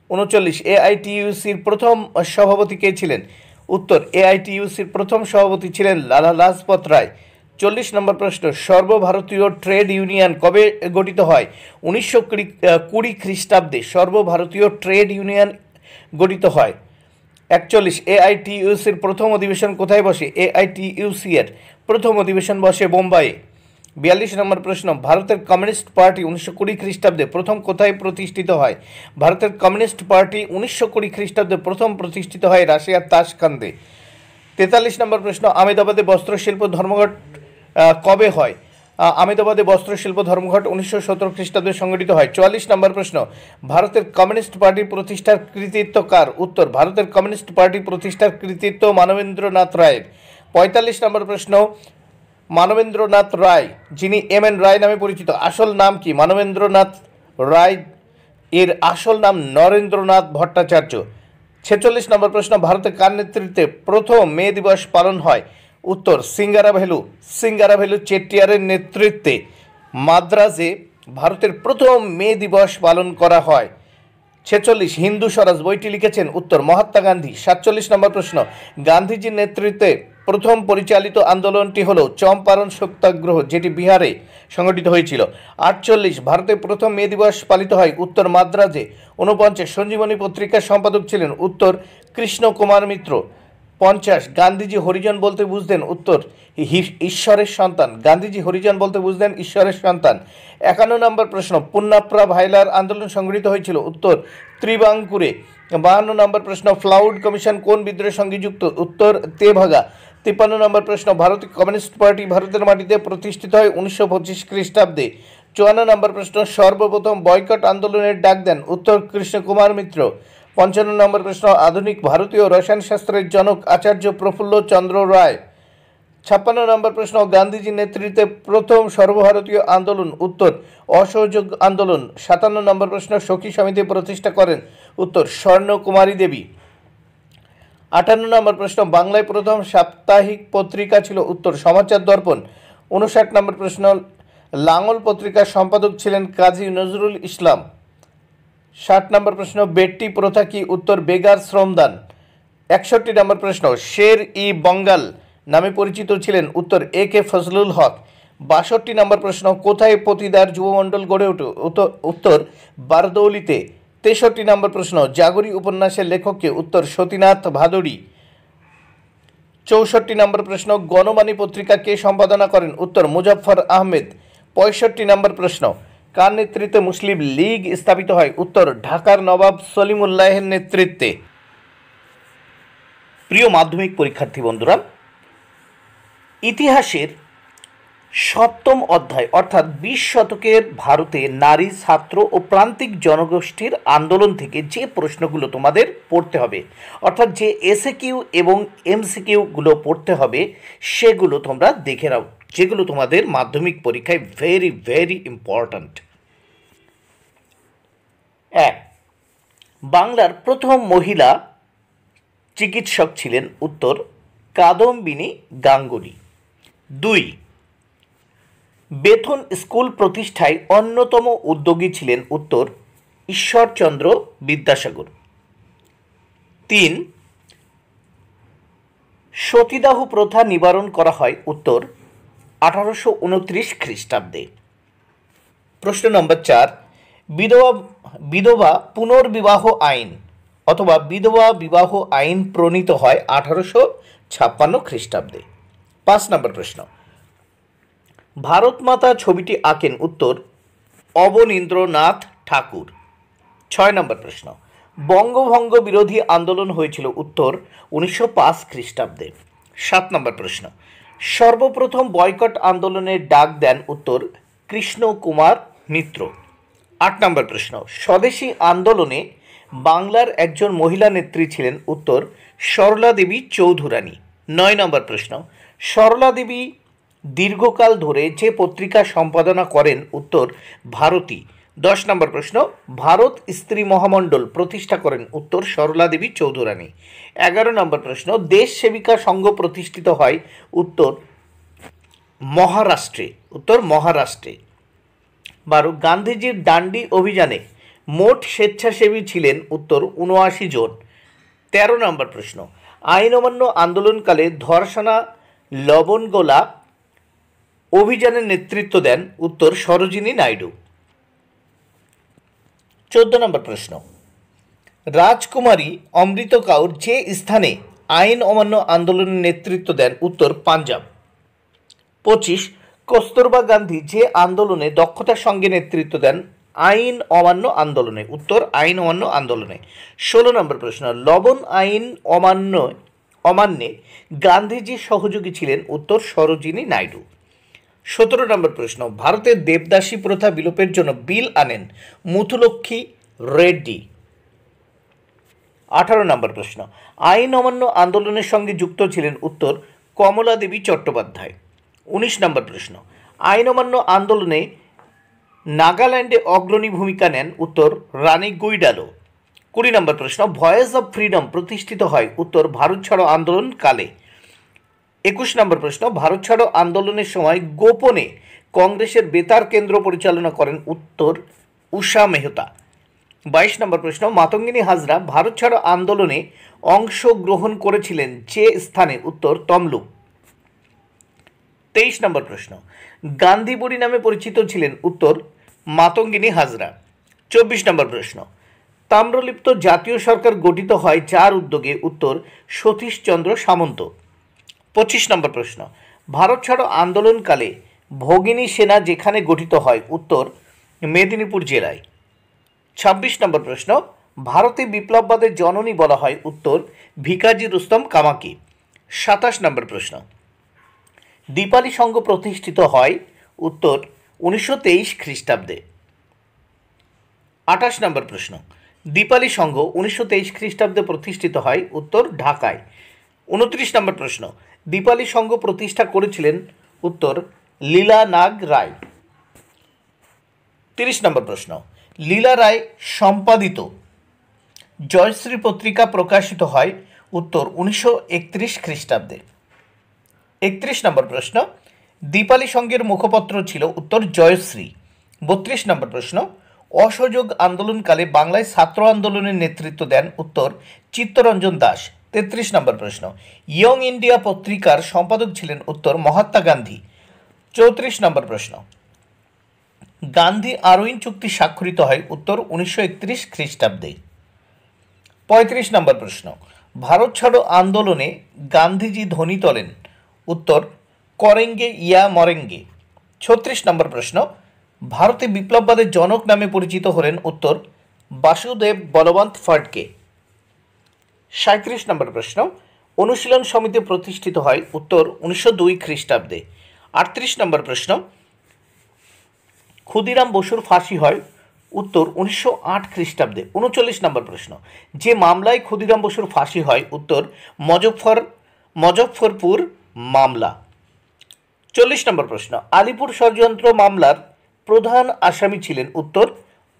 39 এআইটিইউসির প্রথম সভাপতি কে ছিলেন? উত্তর, এআইটিইউসির প্রথম সভাপতি ছিলেন লালা লাজপত রায়। 40 নম্বর প্রশ্ন, সর্বভারতীয় ট্রেড ইউনিয়ন কবে গঠিত হয়? 1920 খ্রিস্টাব্দে সর্বভারতীয় ট্রেড ইউনিয়ন গঠিত হয়। 41 এআইটিইউসির প্রথম অধিবেশন কোথায় বসে? এআইটিইউসি এর প্রথম অধিবেশন বসে বোম্বাইয়ে। 42 নম্বর প্রশ্ন, ভারতের কমিউনিস্ট পার্টি 1920 খ্রিস্টাব্দে প্রথম কোথায় প্রতিষ্ঠিত হয়? ভারতের কমিউনিস্ট পার্টি 1920 খ্রিস্টাব্দে প্রথম প্রতিষ্ঠিত হয় রাশিয়ার তাশকান্দে। 43 নম্বর প্রশ্ন, আহমেদাবাদে বস্ত্রশিল্প ধর্মঘট কবে হয়? আহমেদাবাদে বস্ত্রশিল্প ধর্মঘট 1917 খ্রিস্টাব্দে সংগঠিত হয়। 44 নম্বর প্রশ্ন, ভারতের কমিউনিস্ট পার্টি প্রতিষ্ঠার কৃতিত্ব কার? উত্তর, ভারতের কমিউনিস্ট পার্টি প্রতিষ্ঠার কৃতিত্ব মানবেন্দ্রনাথ রায়ের। 45 নম্বর প্রশ্ন, মানবেন্দ্রনাথ রায়, যিনি এম এন রায় নামে পরিচিত, আসল নাম কি? মানবেন্দ্রনাথ রায় এর আসল নাম নরেন্দ্রনাথ ভট্টাচার্য। 46 নম্বর প্রশ্ন, ভারতে কার নেতৃত্বে প্রথম মে দিবস পালন হয়? উত্তর, সিঙ্গারাভেলু চেট্টিয়ারের নেতৃত্বে মাদ্রাজে ভারতের প্রথম মে দিবস পালন করা হয়। 46 হিন্দু স্বরাজ বইটি লিখেছেন? উত্তর, মহাত্মা গান্ধী। 47 নম্বর প্রশ্ন, গান্ধীজির নেতৃত্বে প্রথম পরিচালিত আন্দোলনটি হল চম্পারণ সত্যাগ্রহ, যেটি বিহারে সংগঠিত হয়েছিল। 48 ভারতে প্রথম মে দিবস পালিত হয়? উত্তর, মাদ্রাজে। 49 সঞ্জীবনী পত্রিকার সম্পাদক ছিলেন? উত্তর, কৃষ্ণ কুমার মিত্র। 50 গান্ধীজি হরিজন বলতে বুঝতেন? উত্তর, ঈশ্বরের সন্তান। গান্ধীজি হরিজন বলতে বুঝতেন ঈশ্বরের সন্তান। 51 নম্বর প্রশ্ন, পুন্নাপ্রা ভাইলার আন্দোলন সংগঠিত হয়েছিল? উত্তর, ত্রিবাঙ্কুরে। 52 নম্বর প্রশ্ন, ফ্লাউড কমিশন কোন বিদ্রোহের সঙ্গে যুক্ত? উত্তর, তেভাগা। 53 নম্বর প্রশ্ন, ভারতীয় কমিউনিস্ট পার্টি ভারতের মাটিতে প্রতিষ্ঠিত হয় 1925 খ্রিস্টাব্দে। 54 নম্বর প্রশ্ন, সর্বপ্রথম বয়কট আন্দোলনের ডাক দেন? উত্তর, কৃষ্ণ কুমার মিত্র। 55 নম্বর প্রশ্ন, আধুনিক ভারতীয় রসায়ন শাস্ত্রের জনক আচার্য প্রফুল্ল চন্দ্র রায়। 56 নম্বর প্রশ্ন, গান্ধীজির নেতৃত্বে প্রথম সর্বভারতীয় আন্দোলন? উত্তর, অসহযোগ আন্দোলন। 57 নম্বর প্রশ্ন, সখী সমিতি প্রতিষ্ঠা করেন? উত্তর, স্বর্ণকুমারী দেবী। 58 নম্বর প্রশ্ন, বাংলায় প্রথম সাপ্তাহিক পত্রিকা ছিল? উত্তর, সমাচার দর্পণ। 59 নম্বর প্রশ্ন, লাঙল পত্রিকার সম্পাদক ছিলেন কাজী নজরুল ইসলাম। 60 নম্বর প্রশ্ন, বেট্টি প্রথা কি? উত্তর, বেগার শ্রমদান। 61 নম্বর প্রশ্ন, শের ই বঙ্গাল নামে পরিচিত ছিলেন? উত্তর, এ কে ফজলুল হক। 62 নম্বর প্রশ্ন, কোথায় পতিদার যুবমণ্ডল গড়ে ওঠে? উত্তর, বারদৌলিতে। 63 নম্বর প্রশ্ন, জাগরি উপন্যাসের লেখককে? উত্তর, সতীনাথ ভাদুড়ী। 64 নম্বর প্রশ্ন, গণবাণী পত্রিকা কে সম্পাদনা করেন? উত্তর, মুজফ্ফর আহমেদ। 65 নম্বর প্রশ্ন, কার নেতৃত্বে মুসলিম লীগ স্থাপিত হয়? উত্তর, ঢাকার নবাব সলিমুল্লাহের নেতৃত্বে। প্রিয় মাধ্যমিক পরীক্ষার্থী বন্ধুরা, ইতিহাসের 7ম অধ্যায় অর্থাৎ 20 শতকের ভারতে নারী, ছাত্র ও প্রান্তিক জনগোষ্ঠীর আন্দোলন থেকে যে প্রশ্নগুলো তোমাদের পড়তে হবে, অর্থাৎ যে এসএকিউ এবং এমসিকিউগুলো পড়তে হবে, সেগুলো তোমরা দেখে নাও, যেগুলো তোমাদের মাধ্যমিক পরীক্ষায় ভেরি ভেরি ইম্পর্ট্যান্ট। 1. বাংলার প্রথম মহিলা চিকিৎসক ছিলেন? উত্তর, কাদম্বিনী গাঙ্গুলি। 2. বেথুন স্কুল প্রতিষ্ঠায় অন্যতম উদ্যোগী ছিলেন? উত্তর, ঈশ্বরচন্দ্র বিদ্যাসাগর। 3. সতীদাহ প্রথা নিবারণ করা হয়? উত্তর, 1829 খ্রিস্টাব্দে। প্রশ্ন নম্বর 4, বিধবা পুনর্বিবাহ আইন অথবা বিধবা বিবাহ আইন প্রণীত হয় 1856 খ্রিস্টাব্দে। 5 নম্বর প্রশ্ন, ভারত মাতা ছবিটি আঁকেন? উত্তর, অবনীন্দ্রনাথ ঠাকুর। 6 নম্বর প্রশ্ন, বঙ্গভঙ্গ বিরোধী আন্দোলন হয়েছিল? উত্তর, 1905 খ্রিস্টাব্দে। 7 নম্বর প্রশ্ন, সর্বপ্রথম বয়কট আন্দোলনের ডাক দেন? উত্তর, কৃষ্ণ কুমার মিত্র। 8 নম্বর প্রশ্ন, স্বদেশী আন্দোলনে বাংলার একজন মহিলা নেত্রী ছিলেন? উত্তর, সরলা দেবী চৌধুরানী। 9 নম্বর প্রশ্ন, সরলা দেবী দীর্ঘকাল ধরে যে পত্রিকা সম্পাদনা করেন? উত্তর, ভারতী। 10 নম্বর প্রশ্ন, ভারত স্ত্রী মহামণ্ডল প্রতিষ্ঠা করেন? উত্তর, সরলা দেবী চৌধুরানী। 11 নম্বর প্রশ্ন, দেশ সেবিকা সংঘ প্রতিষ্ঠিত হয়? উত্তর, মহারাষ্ট্রে, উত্তর মহারাষ্ট্রে। 12 গান্ধীজির ডান্ডি অভিযানে মোট স্বেচ্ছাসেবী ছিলেন, উত্তর 79 জন। 13 নম্বর প্রশ্ন, আইন অমান্য আন্দোলনকালে ধর্ষণা লবণগোলা অভিযানের নেতৃত্ব দেন, উত্তর সরোজিনী নাইডু। 14 নম্বর প্রশ্ন, রাজকুমারী অমৃত কাউর যে স্থানে আইন অমান্য আন্দোলনের নেতৃত্ব দেন, উত্তর পাঞ্জাব। 25 কস্তুরবা গান্ধী যে আন্দোলনে দক্ষতার সঙ্গে নেতৃত্ব দেন আইন অমান্য আন্দোলনে, উত্তর আইন অমান্য আন্দোলনে। 16 নম্বর প্রশ্ন, লবণ আইন অমান্যে গান্ধীজির সহযোগী ছিলেন, উত্তর সরোজিনী নাইডু। 17 নম্বর প্রশ্ন, ভারতের দেবদাসী প্রথা বিলোপের জন্য বিল আনেন মুথুলক্ষ্মী রেড্ডি। 18 নম্বর প্রশ্ন, আইন অমান্য আন্দোলনের সঙ্গে যুক্ত ছিলেন, উত্তর কমলা দেবী চট্টোপাধ্যায়। 19 নম্বর প্রশ্ন, আইন অমান্য আন্দোলনে নাগাল্যান্ডে অগ্রণী ভূমিকা নেন, উত্তর রানী গুইডালো। 20 নম্বর প্রশ্ন, ভয়েস অফ ফ্রিডম প্রতিষ্ঠিত হয়, উত্তর ভারত ছাড়ো আন্দোলন কালে। 21 নম্বর প্রশ্ন, ভারত ছাড়ো আন্দোলনের সময় গোপনে কংগ্রেসের বেতার কেন্দ্র পরিচালনা করেন, উত্তর উষা মেহতা। 22 নম্বর প্রশ্ন, মাতঙ্গিনী হাজরা ভারত ছাড়ো আন্দোলনে অংশগ্রহণ করেছিলেন যে স্থানে, উত্তর তমলুক। 23 নম্বর প্রশ্ন, গান্ধী বুড়ি নামে পরিচিত ছিলেন, উত্তর মাতঙ্গিনী হাজরা। 24 নম্বর প্রশ্ন, তাম্রলিপ্ত জাতীয় সরকার গঠিত হয় যার উদ্যোগে, উত্তর সতীশচন্দ্র সামন্ত। 25 নম্বর প্রশ্ন, ভারত ছাড়ো আন্দোলনকালে ভগিনী সেনা যেখানে গঠিত হয়, উত্তর মেদিনীপুর জেলায়। 26 নম্বর প্রশ্ন, ভারতে বিপ্লববাদের জননী বলা হয়, উত্তর ভিকাজি রুস্তম কামাকি। 27 নম্বর প্রশ্ন, দীপালি সংঘ প্রতিষ্ঠিত হয়, উত্তর 1923 খ্রিস্টাব্দে। 28 নম্বর প্রশ্ন, দীপালি সংঘ 1923 খ্রিস্টাব্দে প্রতিষ্ঠিত হয়, উত্তর ঢাকায়। 29 নম্বর প্রশ্ন, দীপালি সংঘ প্রতিষ্ঠা করেছিলেন, উত্তর লীলা নাগ রায়। 30 নম্বর প্রশ্ন, লীলা রায় সম্পাদিত জয়শ্রী পত্রিকা প্রকাশিত হয়, উত্তর 1931 খ্রিস্টাব্দে। 31 নম্বর প্রশ্ন, দীপালি সংঘের মুখপত্র ছিল, উত্তর জয়শ্রী। 32 নম্বর প্রশ্ন, অসহযোগ আন্দোলনকালে বাংলায় ছাত্র আন্দোলনের নেতৃত্ব দেন, উত্তর চিত্তরঞ্জন দাস। 33 নম্বর প্রশ্ন, ইয়ং ইন্ডিয়া পত্রিকার সম্পাদক ছিলেন, উত্তর মহাত্মা গান্ধী। 34 নম্বর প্রশ্ন, গান্ধী আরউইন চুক্তি স্বাক্ষরিত হয়, উত্তর 1931 খ্রিস্টাব্দে। 35 নম্বর প্রশ্ন, ভারত ছাড়ো আন্দোলনে গান্ধীজি ধ্বনি তোলেন, উত্তর করেঙ্গে ইয়া মরেঙ্গে। 36 নম্বর প্রশ্ন, ভারতে বিপ্লববাদের জনক নামে পরিচিত হলেন, উত্তর বাসুদেব বলবন্ত ফাড়কে। 37 নম্বর প্রশ্ন, অনুশীলন সমিতি প্রতিষ্ঠিত হয়, উত্তর 1902 খ্রিস্টাব্দে। 38 নম্বর প্রশ্ন, ক্ষুদিরাম বসুর ফাঁসি হয়, উত্তর 1908 খ্রিস্টাব্দে। 39 নম্বর প্রশ্ন, যে মামলায় ক্ষুদিরাম বসুর ফাঁসি হয়, উত্তর মজফ্ফরপুর মামলা। 40 নম্বর প্রশ্ন, আলিপুর ষড়যন্ত্র মামলার প্রধান আসামি ছিলেন, উত্তর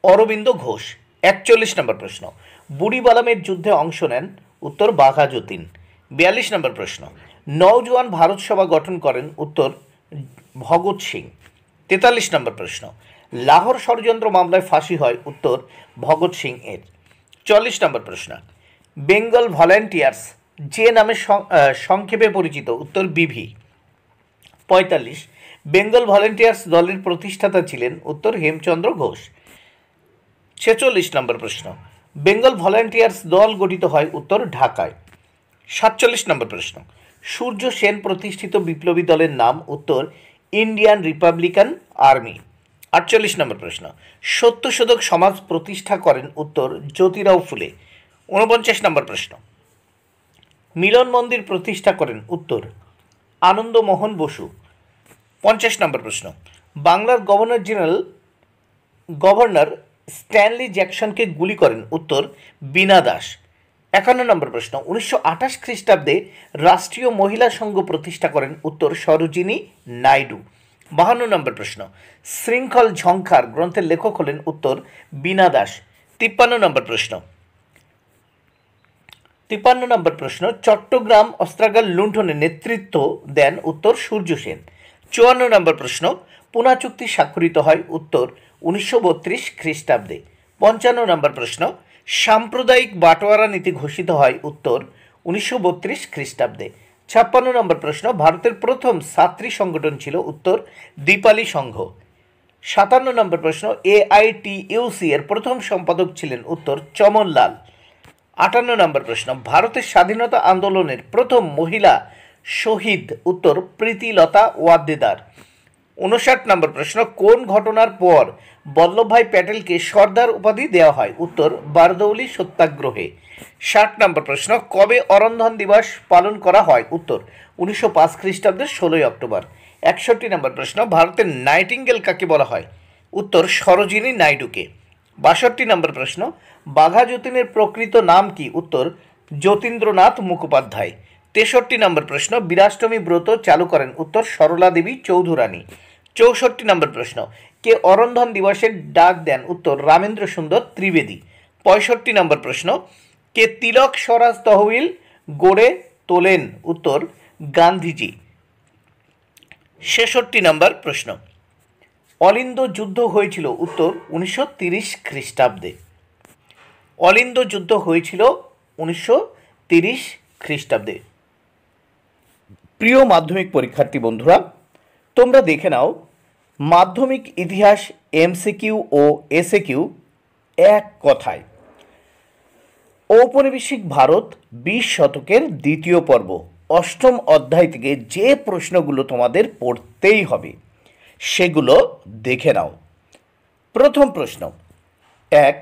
অরবিন্দ ঘোষ। 41 নম্বর প্রশ্ন, বুড়িবালামের যুদ্ধে অংশ নেন, উত্তর বাঘা যতীন। 42 নম্বর প্রশ্ন, নওজোয়ান ভারত সভা গঠন করেন, উত্তর ভগৎ সিং। 43 নম্বর প্রশ্ন, লাহোর ষড়যন্ত্র মামলায় ফাঁসি হয়, উত্তর ভগৎ সিং এর। 40 নম্বর প্রশ্ন, বেঙ্গল ভলান্টিয়ার্স যে নামে সংক্ষেপে পরিচিত, উত্তর বিভি। 45 বেঙ্গল ভলান্টিয়ার্স দলের প্রতিষ্ঠাতা ছিলেন, উত্তর হেমচন্দ্র ঘোষ। 46 নম্বর প্রশ্ন, বেঙ্গল ভলান্টিয়ার্স দল গঠিত হয়, উত্তর ঢাকায়। 47 নম্বর প্রশ্ন, সূর্য সেন প্রতিষ্ঠিত বিপ্লবী দলের নাম, উত্তর ইন্ডিয়ান রিপাবলিকান আর্মি। 48 নম্বর প্রশ্ন, সত্যশোধক সমাজ প্রতিষ্ঠা করেন, উত্তর জ্যোতিরাও ফুলে। 49 নম্বর প্রশ্ন, মিলন মন্দির প্রতিষ্ঠা করেন, উত্তর আনন্দমোহন বসু। 50 নম্বর প্রশ্ন, বাংলার গভর্নর স্ট্যানলি জ্যাকসনকে গুলি করেন, উত্তর বীণা দাস। 51 নম্বর প্রশ্ন, 1928 খ্রিস্টাব্দে রাষ্ট্রীয় মহিলা সংঘ প্রতিষ্ঠা করেন, উত্তর সরোজিনী নাইডু। 52 নম্বর প্রশ্ন, শৃঙ্খল ঝংকার গ্রন্থের লেখক হলেন, উত্তর বীণা দাস। 53 নম্বর প্রশ্ন, চট্টগ্রাম অস্ত্রাগার লুণ্ঠনে নেতৃত্ব দেন, উত্তর সূর্য সেন। 54 নম্বর প্রশ্ন, পুনা চুক্তি স্বাক্ষরিত হয়? উত্তর 1932 খ্রিস্টাব্দে। 55 নম্বর প্রশ্ন, সাম্প্রদায়িক বাটোয়ারা নীতি ঘোষিত হয়? উত্তর 1932 খ্রিস্টাব্দে। 56 নম্বর প্রশ্ন, ভারতের প্রথম ছাত্রী সংগঠন ছিল? উত্তর দীপালি সংঘ। 57 নম্বর প্রশ্ন, AITUC এর প্রথম সম্পাদক ছিলেন? উত্তর চমন লাল। 58 নম্বর প্রশ্ন, ভারতের স্বাধীনতা আন্দোলনের প্রথম মহিলা শহীদ? উত্তর প্রীতিলতা ওয়াদ্দেদার। 59 নম্বর প্রশ্ন, কোন ঘটনার পর বল্লভভাই প্যাটেলকে সর্দার উপাধি দেওয়া হয়? উত্তর বারদৌলি সত্যাগ্রহে। 60 নম্বর প্রশ্ন, কবে অরন্ধন দিবস পালন করা হয়? উত্তর 1905 খ্রিস্টাব্দের 16 অক্টোবর। 61 নম্বর প্রশ্ন, ভারতের নাইটিঙ্গেল কাকে বলা হয়? উত্তর সরোজিনী নাইডুকে। 62 নম্বর প্রশ্ন, বাঘা যতীনের প্রকৃত নাম কি? উত্তর যতীন্দ্রনাথ মুখোপাধ্যায়। 63 নম্বর প্রশ্ন, বীরাষ্টমী ব্রত চালু করেন? উত্তর সরলা দেবী চৌধুরানী। 64 নম্বর প্রশ্ন, কে অরন্ধন দিবসের ডাক দেন? উত্তর রামেন্দ্র সুন্দর ত্রিবেদী। 65 নম্বর প্রশ্ন, কে তিলক স্বরাজ তহবিল গড়ে তোলেন? উত্তর গান্ধীজি। 66 নম্বর প্রশ্ন, অলিন্দ যুদ্ধ হয়েছিল? উত্তর 1930 খ্রিস্টাব্দে। অলিন্দ যুদ্ধ হয়েছিল 1930 খ্রিস্টাব্দে। প্রিয় মাধ্যমিক পরীক্ষার্থী বন্ধুরা, তোমরা দেখে নাও মাধ্যমিক ইতিহাস MCQ ও SAQ এক কথায়। ঔপনিবেশিক ভারত 20 শতকের দ্বিতীয় পর্ব, অষ্টম অধ্যায় থেকে যে প্রশ্নগুলো তোমাদের পড়তেই হবে সেগুলো দেখে নাও। প্রথম প্রশ্ন, 1,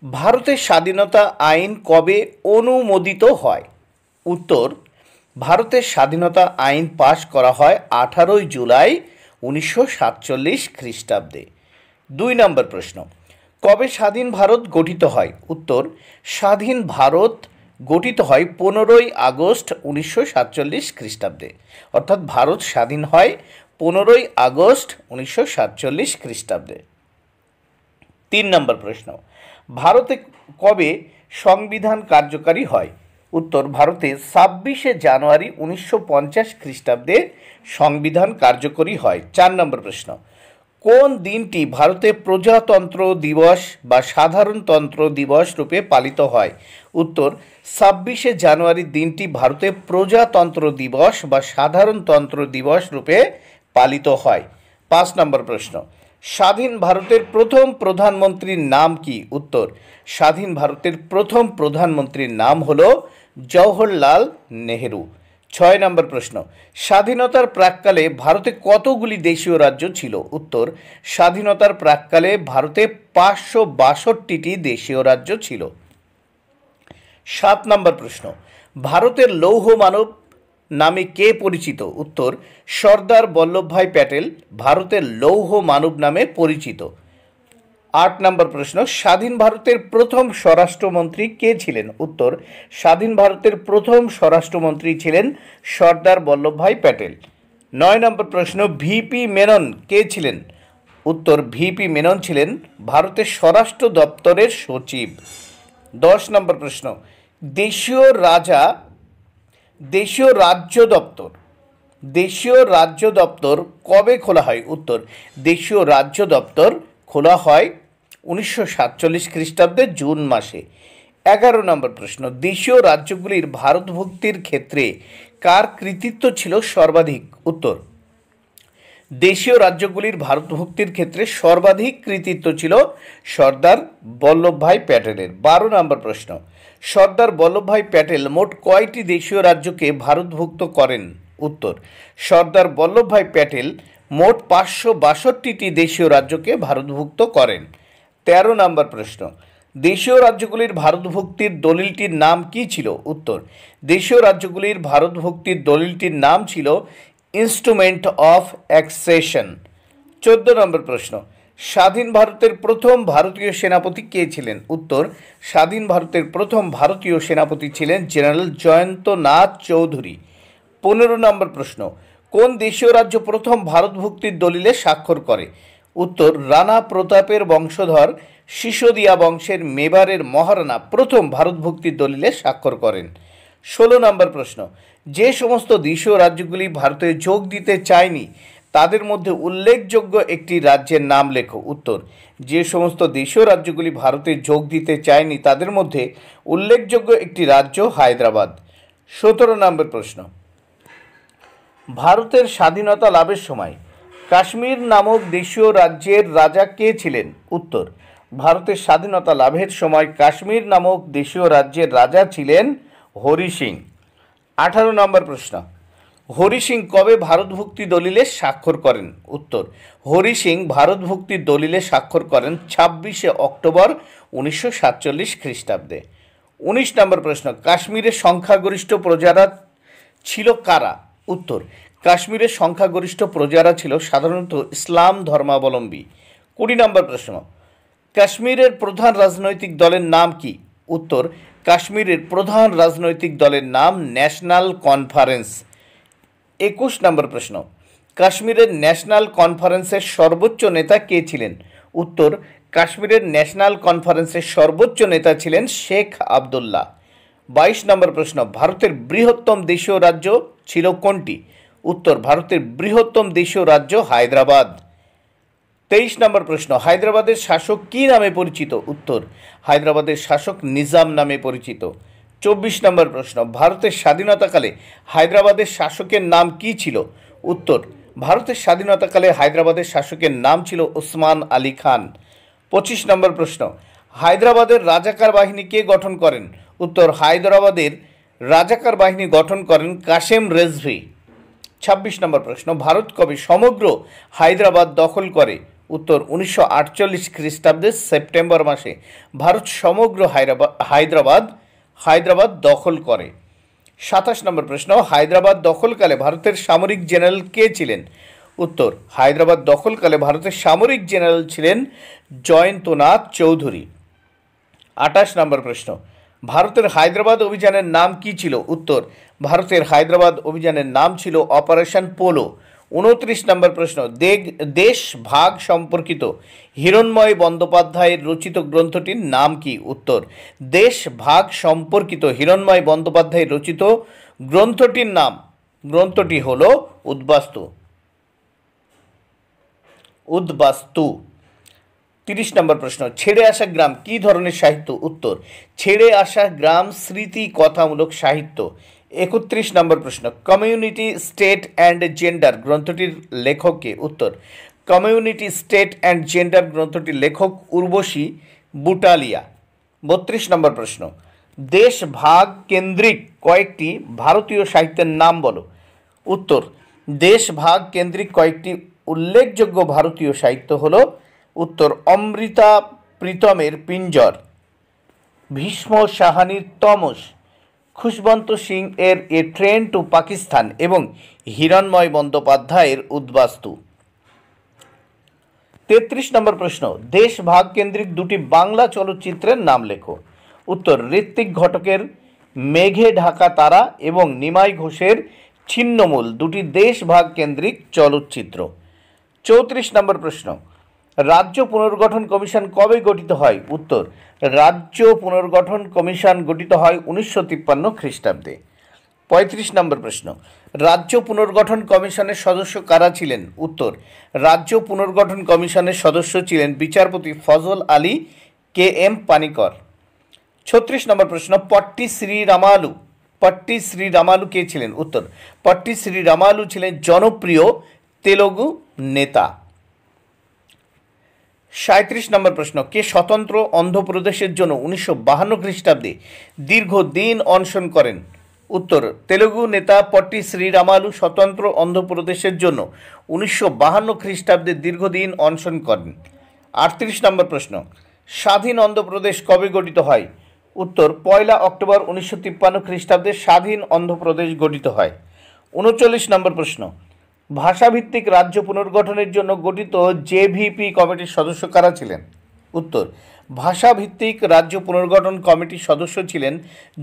ভারতের স্বাধীনতা আইন কবে অনুমোদিত হয়? উত্তর ভারতের স্বাধীনতা আইন পাশ করা হয় 18 জুলাই 1947 খ্রিস্টাব্দে। 2 নম্বর প্রশ্ন, কবে স্বাধীন ভারত গঠিত হয়? উত্তর স্বাধীন ভারত গঠিত হয় 15 আগস্ট 1947 খ্রিস্টাব্দে, অর্থাৎ ভারত স্বাধীন হয় 15 আগস্ট 1947 খ্রিস্টাব্দে। 3 নম্বর প্রশ্ন, ভারতে কবে সংবিধান কার্যকারী হয়? উত্তর ভারতে 26 জানুয়ারি 1950 খ্রিস্টাব্দে সংবিধান কার্যকরী হয়। 4 নম্বর প্রশ্ন, কোন দিনটি ভারতে প্রজাতন্ত্র দিবস বা সাধারণতন্ত্র দিবস রূপে পালিত হয়? উত্তর 26 জানুয়ারি দিনটি ভারতে প্রজাতন্ত্র দিবস বা সাধারণতন্ত্র দিবস রূপে পালিত হয়। 5 নম্বর প্রশ্ন, স্বাধীন ভারতের প্রথম প্রধানমন্ত্রীর নাম কি? উত্তর স্বাধীন ভারতের প্রথম প্রধানমন্ত্রীর নাম হলো জওহরলাল নেহেরু। 6 নম্বর প্রশ্ন, স্বাধীনতার প্রাক্কালে ভারতে কতগুলি দেশীয় রাজ্য ছিল? উত্তর স্বাধীনতার প্রাক্কালে ভারতে 562টি দেশীয় রাজ্য ছিল। 7 নম্বর প্রশ্ন, ভারতের লৌহ মানব নামে কে পরিচিত? উত্তর সর্দার বল্লভভাই প্যাটেল ভারতের লৌহ মানব নামে পরিচিত। 8 নম্বর প্রশ্ন, স্বাধীন ভারতের প্রথম স্বরাষ্ট্রমন্ত্রী কে ছিলেন? উত্তর স্বাধীন ভারতের প্রথম স্বরাষ্ট্রমন্ত্রী ছিলেন সর্দার বল্লভভাই প্যাটেল। 9 নম্বর প্রশ্ন, ভিপি মেনন কে ছিলেন? উত্তর ভিপি মেনন ছিলেন ভারতের স্বরাষ্ট্র দপ্তরের সচিব। 10 নম্বর প্রশ্ন, দেশীয় রাজ্য দপ্তর কবে খোলা হয়? উত্তর দেশীয় রাজ্য দপ্তর খোলা হয় 1947 খ্রিস্টাব্দে জুন মাসে। 11 নম্বর প্রশ্ন, দেশীয় রাজ্যগুলির ভারতভুক্তির ক্ষেত্রে কার কৃতিত্ব ছিল সর্বাধিক? উত্তর দেশীয় রাজ্যগুলির ভারতভুক্তির ক্ষেত্রে সর্বাধিক কৃতিত্ব ছিল সর্দার বল্লভভাই প্যাটেলের। 12 নম্বর প্রশ্ন, সর্দার বল্লভভাই প্যাটেল মোট কয়টি দেশীয় রাজ্যকে ভারতভুক্ত করেন? উত্তর সর্দার বল্লভভাই প্যাটেল মোট 562টি দেশীয় রাজ্যকে ভারতভুক্ত করেন। 13 নম্বর প্রশ্ন, দেশীয় রাজ্যগুলির ভারতভুক্তির দলিলটির নাম কি ছিল? উত্তর দেশীয় রাজ্যগুলির ভারতভুক্তির দলিলটির নাম ছিল ইনস্ট্রুমেন্ট অফ অ্যাক্সেশন। 14 নম্বর প্রশ্ন, স্বাধীন ভারতের প্রথম ভারতীয় সেনাপতি কে ছিলেন? উত্তর স্বাধীন ভারতের প্রথম ভারতীয় সেনাপতি ছিলেন জেনারেল জয়ন্ত নাথ চৌধুরী। 15 নম্বর প্রশ্ন, কোন দেশীয় রাজ্য প্রথম ভারতভুক্তির দলিলে স্বাক্ষর করে? উত্তর রানা প্রতাপের বংশধর সিসোদিয়া বংশের মেবারের মহারানা প্রথম ভারতভুক্তির দলিলে স্বাক্ষর করেন। 16 নম্বর প্রশ্ন, যে সমস্ত দেশীয় রাজ্যগুলি ভারতে যোগ দিতে চায়নি তাদের মধ্যে উল্লেখযোগ্য একটি রাজ্যের নাম লেখো। উত্তর, যে সমস্ত দেশীয় রাজ্যগুলি ভারতে যোগ দিতে চায়নি তাদের মধ্যে উল্লেখযোগ্য একটি রাজ্য হায়দ্রাবাদ। 17 নম্বর প্রশ্ন, ভারতের স্বাধীনতা লাভের সময় কাশ্মীর নামক দেশীয় রাজ্যের রাজা কে ছিলেন? উত্তর, ভারতের স্বাধীনতা লাভের সময় কাশ্মীর নামক দেশীয় রাজ্যের রাজা ছিলেন হরি সিং। 18 নম্বর প্রশ্ন, হরি সিং কবে ভারতভুক্তি দলিলে স্বাক্ষর করেন? উত্তর, হরি সিং ভারতভুক্তির দলিলে স্বাক্ষর করেন 26শে অক্টোবর 1947 খ্রিস্টাব্দে। 19 নম্বর প্রশ্ন, কাশ্মীরের সংখ্যাগরিষ্ঠ প্রজারা ছিল কারা? উত্তর, কাশ্মীরের সংখ্যাগরিষ্ঠ প্রজারা ছিল সাধারণত ইসলাম ধর্মাবলম্বী। 20 নম্বর প্রশ্ন, কাশ্মীরের প্রধান রাজনৈতিক দলের নাম কি? উত্তর, কাশ্মীরের প্রধান রাজনৈতিক দলের নাম ন্যাশনাল কনফারেন্স। 21 নম্বর প্রশ্ন, কাশ্মীরের ন্যাশনাল কনফারেন্সের সর্বোচ্চ নেতা কে ছিলেন? উত্তর, কাশ্মীরের ন্যাশনাল কনফারেন্সের সর্বোচ্চ নেতা ছিলেন শেখ আবদুল্লাহ। 22 নম্বর প্রশ্ন, ভারতের বৃহত্তম দেশীয় রাজ্য ছিল কোনটি? উত্তর, ভারতের বৃহত্তম দেশীয় রাজ্য হায়দ্রাবাদ। 23 নম্বর প্রশ্ন, হায়দ্রাবাদের শাসক কী নামে পরিচিত? উত্তর, হায়দ্রাবাদের শাসক নিজাম নামে পরিচিত। 24 নম্বর প্রশ্ন, ভারতের স্বাধীনতাকালে হায়দ্রাবাদের শাসকের নাম কী ছিল? উত্তর, ভারতের স্বাধীনতাকালে হায়দ্রাবাদের শাসকের নাম ছিল ওসমান আলী খান। 25 নম্বর প্রশ্ন, হায়দ্রাবাদের রাজাকার বাহিনী কে গঠন করেন? উত্তর, হায়দ্রাবাদের রাজাকার বাহিনী গঠন করেন কাসেম রেজভি। 26 নম্বর প্রশ্ন, ভারত কবে সমগ্র হায়দ্রাবাদ দখল করে? উত্তর, 1948 খ্রিস্টাব্দের সেপ্টেম্বর মাসে ভারত সমগ্র হায়দ্রাবাদ দখল করে। 27 নম্বর প্রশ্ন, হায়দ্রাবাদ দখলকালে ভারতের সামরিক জেনারেল কে ছিলেন? উত্তর, হায়দ্রাবাদ দখলকালে ভারতের সামরিক জেনারেল ছিলেন জয়ন্তনাথ চৌধুরী। 28 নম্বর প্রশ্ন, ভারতের হায়দ্রাবাদ অভিযানের নাম কি ছিল? উত্তর, ভারতের হায়দ্রাবাদ অভিযানের নাম ছিল অপারেশন পোলো। 29 নম্বর প্রশ্ন, দেশ ভাগ সম্পর্কিত হিরণময় বন্দ্যোপাধ্যায়ের রচিত গ্রন্থটির নাম কি? উত্তর, দেশ ভাগ সম্পর্কিত হিরণময় বন্দ্যোপাধ্যায়ের রচিত গ্রন্থটি হল উদ্বাস্তু। 30 নম্বর প্রশ্ন, ছেড়ে আসা গ্রাম কী ধরনের সাহিত্য? উত্তর, ছেড়ে আসা গ্রাম স্মৃতি কথামূলক সাহিত্য। 31 নম্বর প্রশ্ন, কমিউনিটি স্টেট অ্যান্ড জেন্ডার গ্রন্থটির লেখক কে? উত্তর, কমিউনিটি স্টেট অ্যান্ড জেন্ডার গ্রন্থটির লেখক উর্বশী বুটালিয়া। 32 নম্বর প্রশ্ন, দেশ ভাগ কেন্দ্রিক কয়েকটি ভারতীয় সাহিত্যের নাম বলো। উত্তর, দেশ ভাগ কেন্দ্রিক কয়েকটি উল্লেখযোগ্য ভারতীয় সাহিত্য হল উত্তর, অমৃতা প্রীতমের পিঞ্জর, ভীষ্ম সাহানির তমস, খুশবন্ত সিং এর এ ট্রেন টু পাকিস্তান এবং হিরণময় বন্দ্যোপাধ্যায়ের উদ্বাস্তু। 33 নম্বর প্রশ্ন, দেশ ভাগ কেন্দ্রিক দুটি বাংলা চলচ্চিত্রের নাম লেখো। উত্তর, ঋত্বিক ঘটকের মেঘে ঢাকা তারা এবং নিমাই ঘোষের ছিন্নমূল দুটি দেশ ভাগ কেন্দ্রিক চলচ্চিত্র। 34 নম্বর প্রশ্ন, রাজ্য পুনর্গঠন কমিশন কবে গঠিত হয়? উত্তর, রাজ্য পুনর্গঠন কমিশন গঠিত হয় 1953 খ্রিস্টাব্দে। 35 নম্বর প্রশ্ন, রাজ্য পুনর্গঠন কমিশনের সদস্য কারা ছিলেন? উত্তর, রাজ্য পুনর্গঠন কমিশনের সদস্য ছিলেন বিচারপতি ফজল আলী কে এম পানিকর। 36 নম্বর প্রশ্ন, পট্টি শ্রী রামালু কে ছিলেন? উত্তর, পট্টি শ্রী রামালু ছিলেন জনপ্রিয় তেলুগু নেতা। 37 নম্বর প্রশ্ন, কে স্বতন্ত্র অন্ধ্রপ্রদেশের জন্য 1952 খ্রিস্টাব্দে দীর্ঘদিন অনশন করেন? উত্তর, তেলুগু নেতা পট্টি শ্রী রামালু স্বতন্ত্র অন্ধ্রপ্রদেশের জন্য 1952 খ্রিস্টাব্দে দীর্ঘদিন অনশন করেন। 38 নম্বর প্রশ্ন, স্বাধীন অন্ধ্রপ্রদেশ কবে গঠিত হয়? উত্তর, 1 অক্টোবর 1953 খ্রিস্টাব্দে স্বাধীন অন্ধ্রপ্রদেশ গঠিত হয়। 39 নম্বর প্রশ্ন, ভাষাভিত্তিক রাজ্য পুনর্গঠনের জন্য গঠিত জেভিপি কমিটির সদস্য কারা ছিলেন? উত্তর, ভাষাভিত্তিক রাজ্য পুনর্গঠন কমিটির সদস্য ছিলেন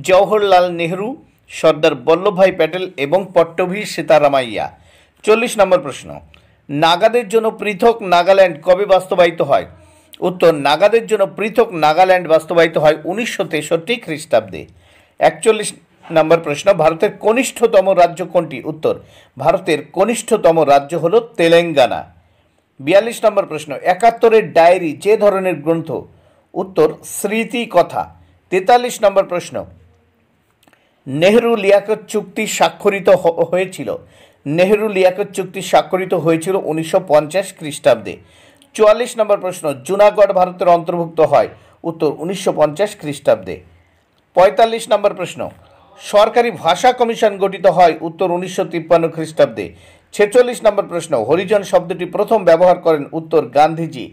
জওহরলাল নেহরু, সর্দার বল্লভভাই প্যাটেল এবং পট্টভি সীতারামাইয়া। 40 নম্বর প্রশ্ন, নাগাদের জন্য পৃথক নাগাল্যান্ড কবে বাস্তবায়িত হয়? উত্তর, নাগাদের জন্য পৃথক নাগাল্যান্ড বাস্তবায়িত হয় 1963 খ্রিস্টাব্দে। নম্বর প্রশ্ন, ভারতের কনিষ্ঠতম রাজ্য কোনটি? উত্তর, ভারতের কনিষ্ঠতম রাজ্য হল তেলেঙ্গানা। 42 নম্বর প্রশ্ন, 71-এর ডায়েরি যে ধরনের গ্রন্থ? উত্তর, স্মৃতি কথা। 43 নম্বর প্রশ্ন, নেহেরু লিয়াকত চুক্তি স্বাক্ষরিত হয়েছিল? নেহেরু লিয়াকত চুক্তি স্বাক্ষরিত হয়েছিল 1950 খ্রিস্টাব্দে। 44 নম্বর প্রশ্ন, জুনাগড় ভারতের অন্তর্ভুক্ত হয়? উত্তর, 1950 খ্রিস্টাব্দে। 45 নম্বর প্রশ্ন, সরকারি ভাষা কমিশন গঠিত হয়? উত্তর, 1953 খ্রিস্টাব্দে। 46 নম্বর প্রশ্ন, হরিজন শব্দটি প্রথম ব্যবহার করেন? উত্তর, গান্ধীজি।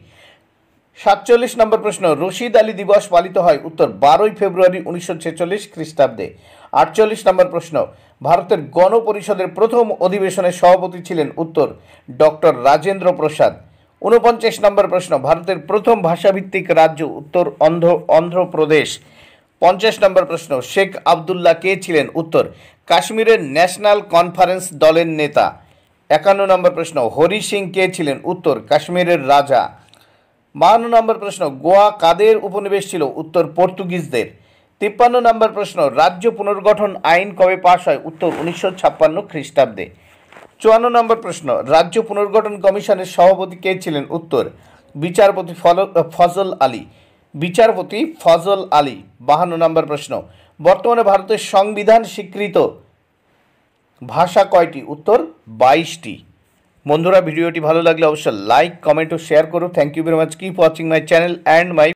47 নম্বর প্রশ্ন, রশিদ আলী দিবস পালিত হয়? উত্তর, 12 ফেব্রুয়ারি 1946 খ্রিস্টাব্দে। 48 নম্বর প্রশ্ন, ভারতের গণপরিষদের প্রথম অধিবেশনের সভাপতি ছিলেন? উত্তর, ডক্টর রাজেন্দ্র প্রসাদ। 49 নম্বর প্রশ্ন, ভারতের প্রথম ভাষাভিত্তিক রাজ্য? উত্তর, অন্ধ্রপ্রদেশ। 50 নম্বর প্রশ্ন, শেখ আবদুল্লাহ কে ছিলেন? উত্তর, কাশ্মীরের ন্যাশনাল কনফারেন্স দলের নেতা। 51 নম্বর প্রশ্ন, হরি সিং কে ছিলেন? উত্তর, কাশ্মীরের রাজা। 52 নম্বর প্রশ্ন, গোয়া কাদের উপনিবেশ ছিল? উত্তর, পর্তুগিজদের। 53 নম্বর প্রশ্ন, রাজ্য পুনর্গঠন আইন কবে পাশ হয়? উত্তর, 1956 খ্রিস্টাব্দে। 54 নম্বর প্রশ্ন, রাজ্য পুনর্গঠন কমিশনের সভাপতি কে ছিলেন? উত্তর, বিচারপতি ফজল আলী। 52 নম্বর প্রশ্ন, বর্তমানে ভারতের সংবিধান স্বীকৃত ভাষা কয়টি? উত্তর, 22টি। বন্ধুরা, ভিডিওটি ভালো লাগলে অবশ্যই লাইক, কমেন্ট ও শেয়ার করো। Thank you very much. Keep watching my channel and my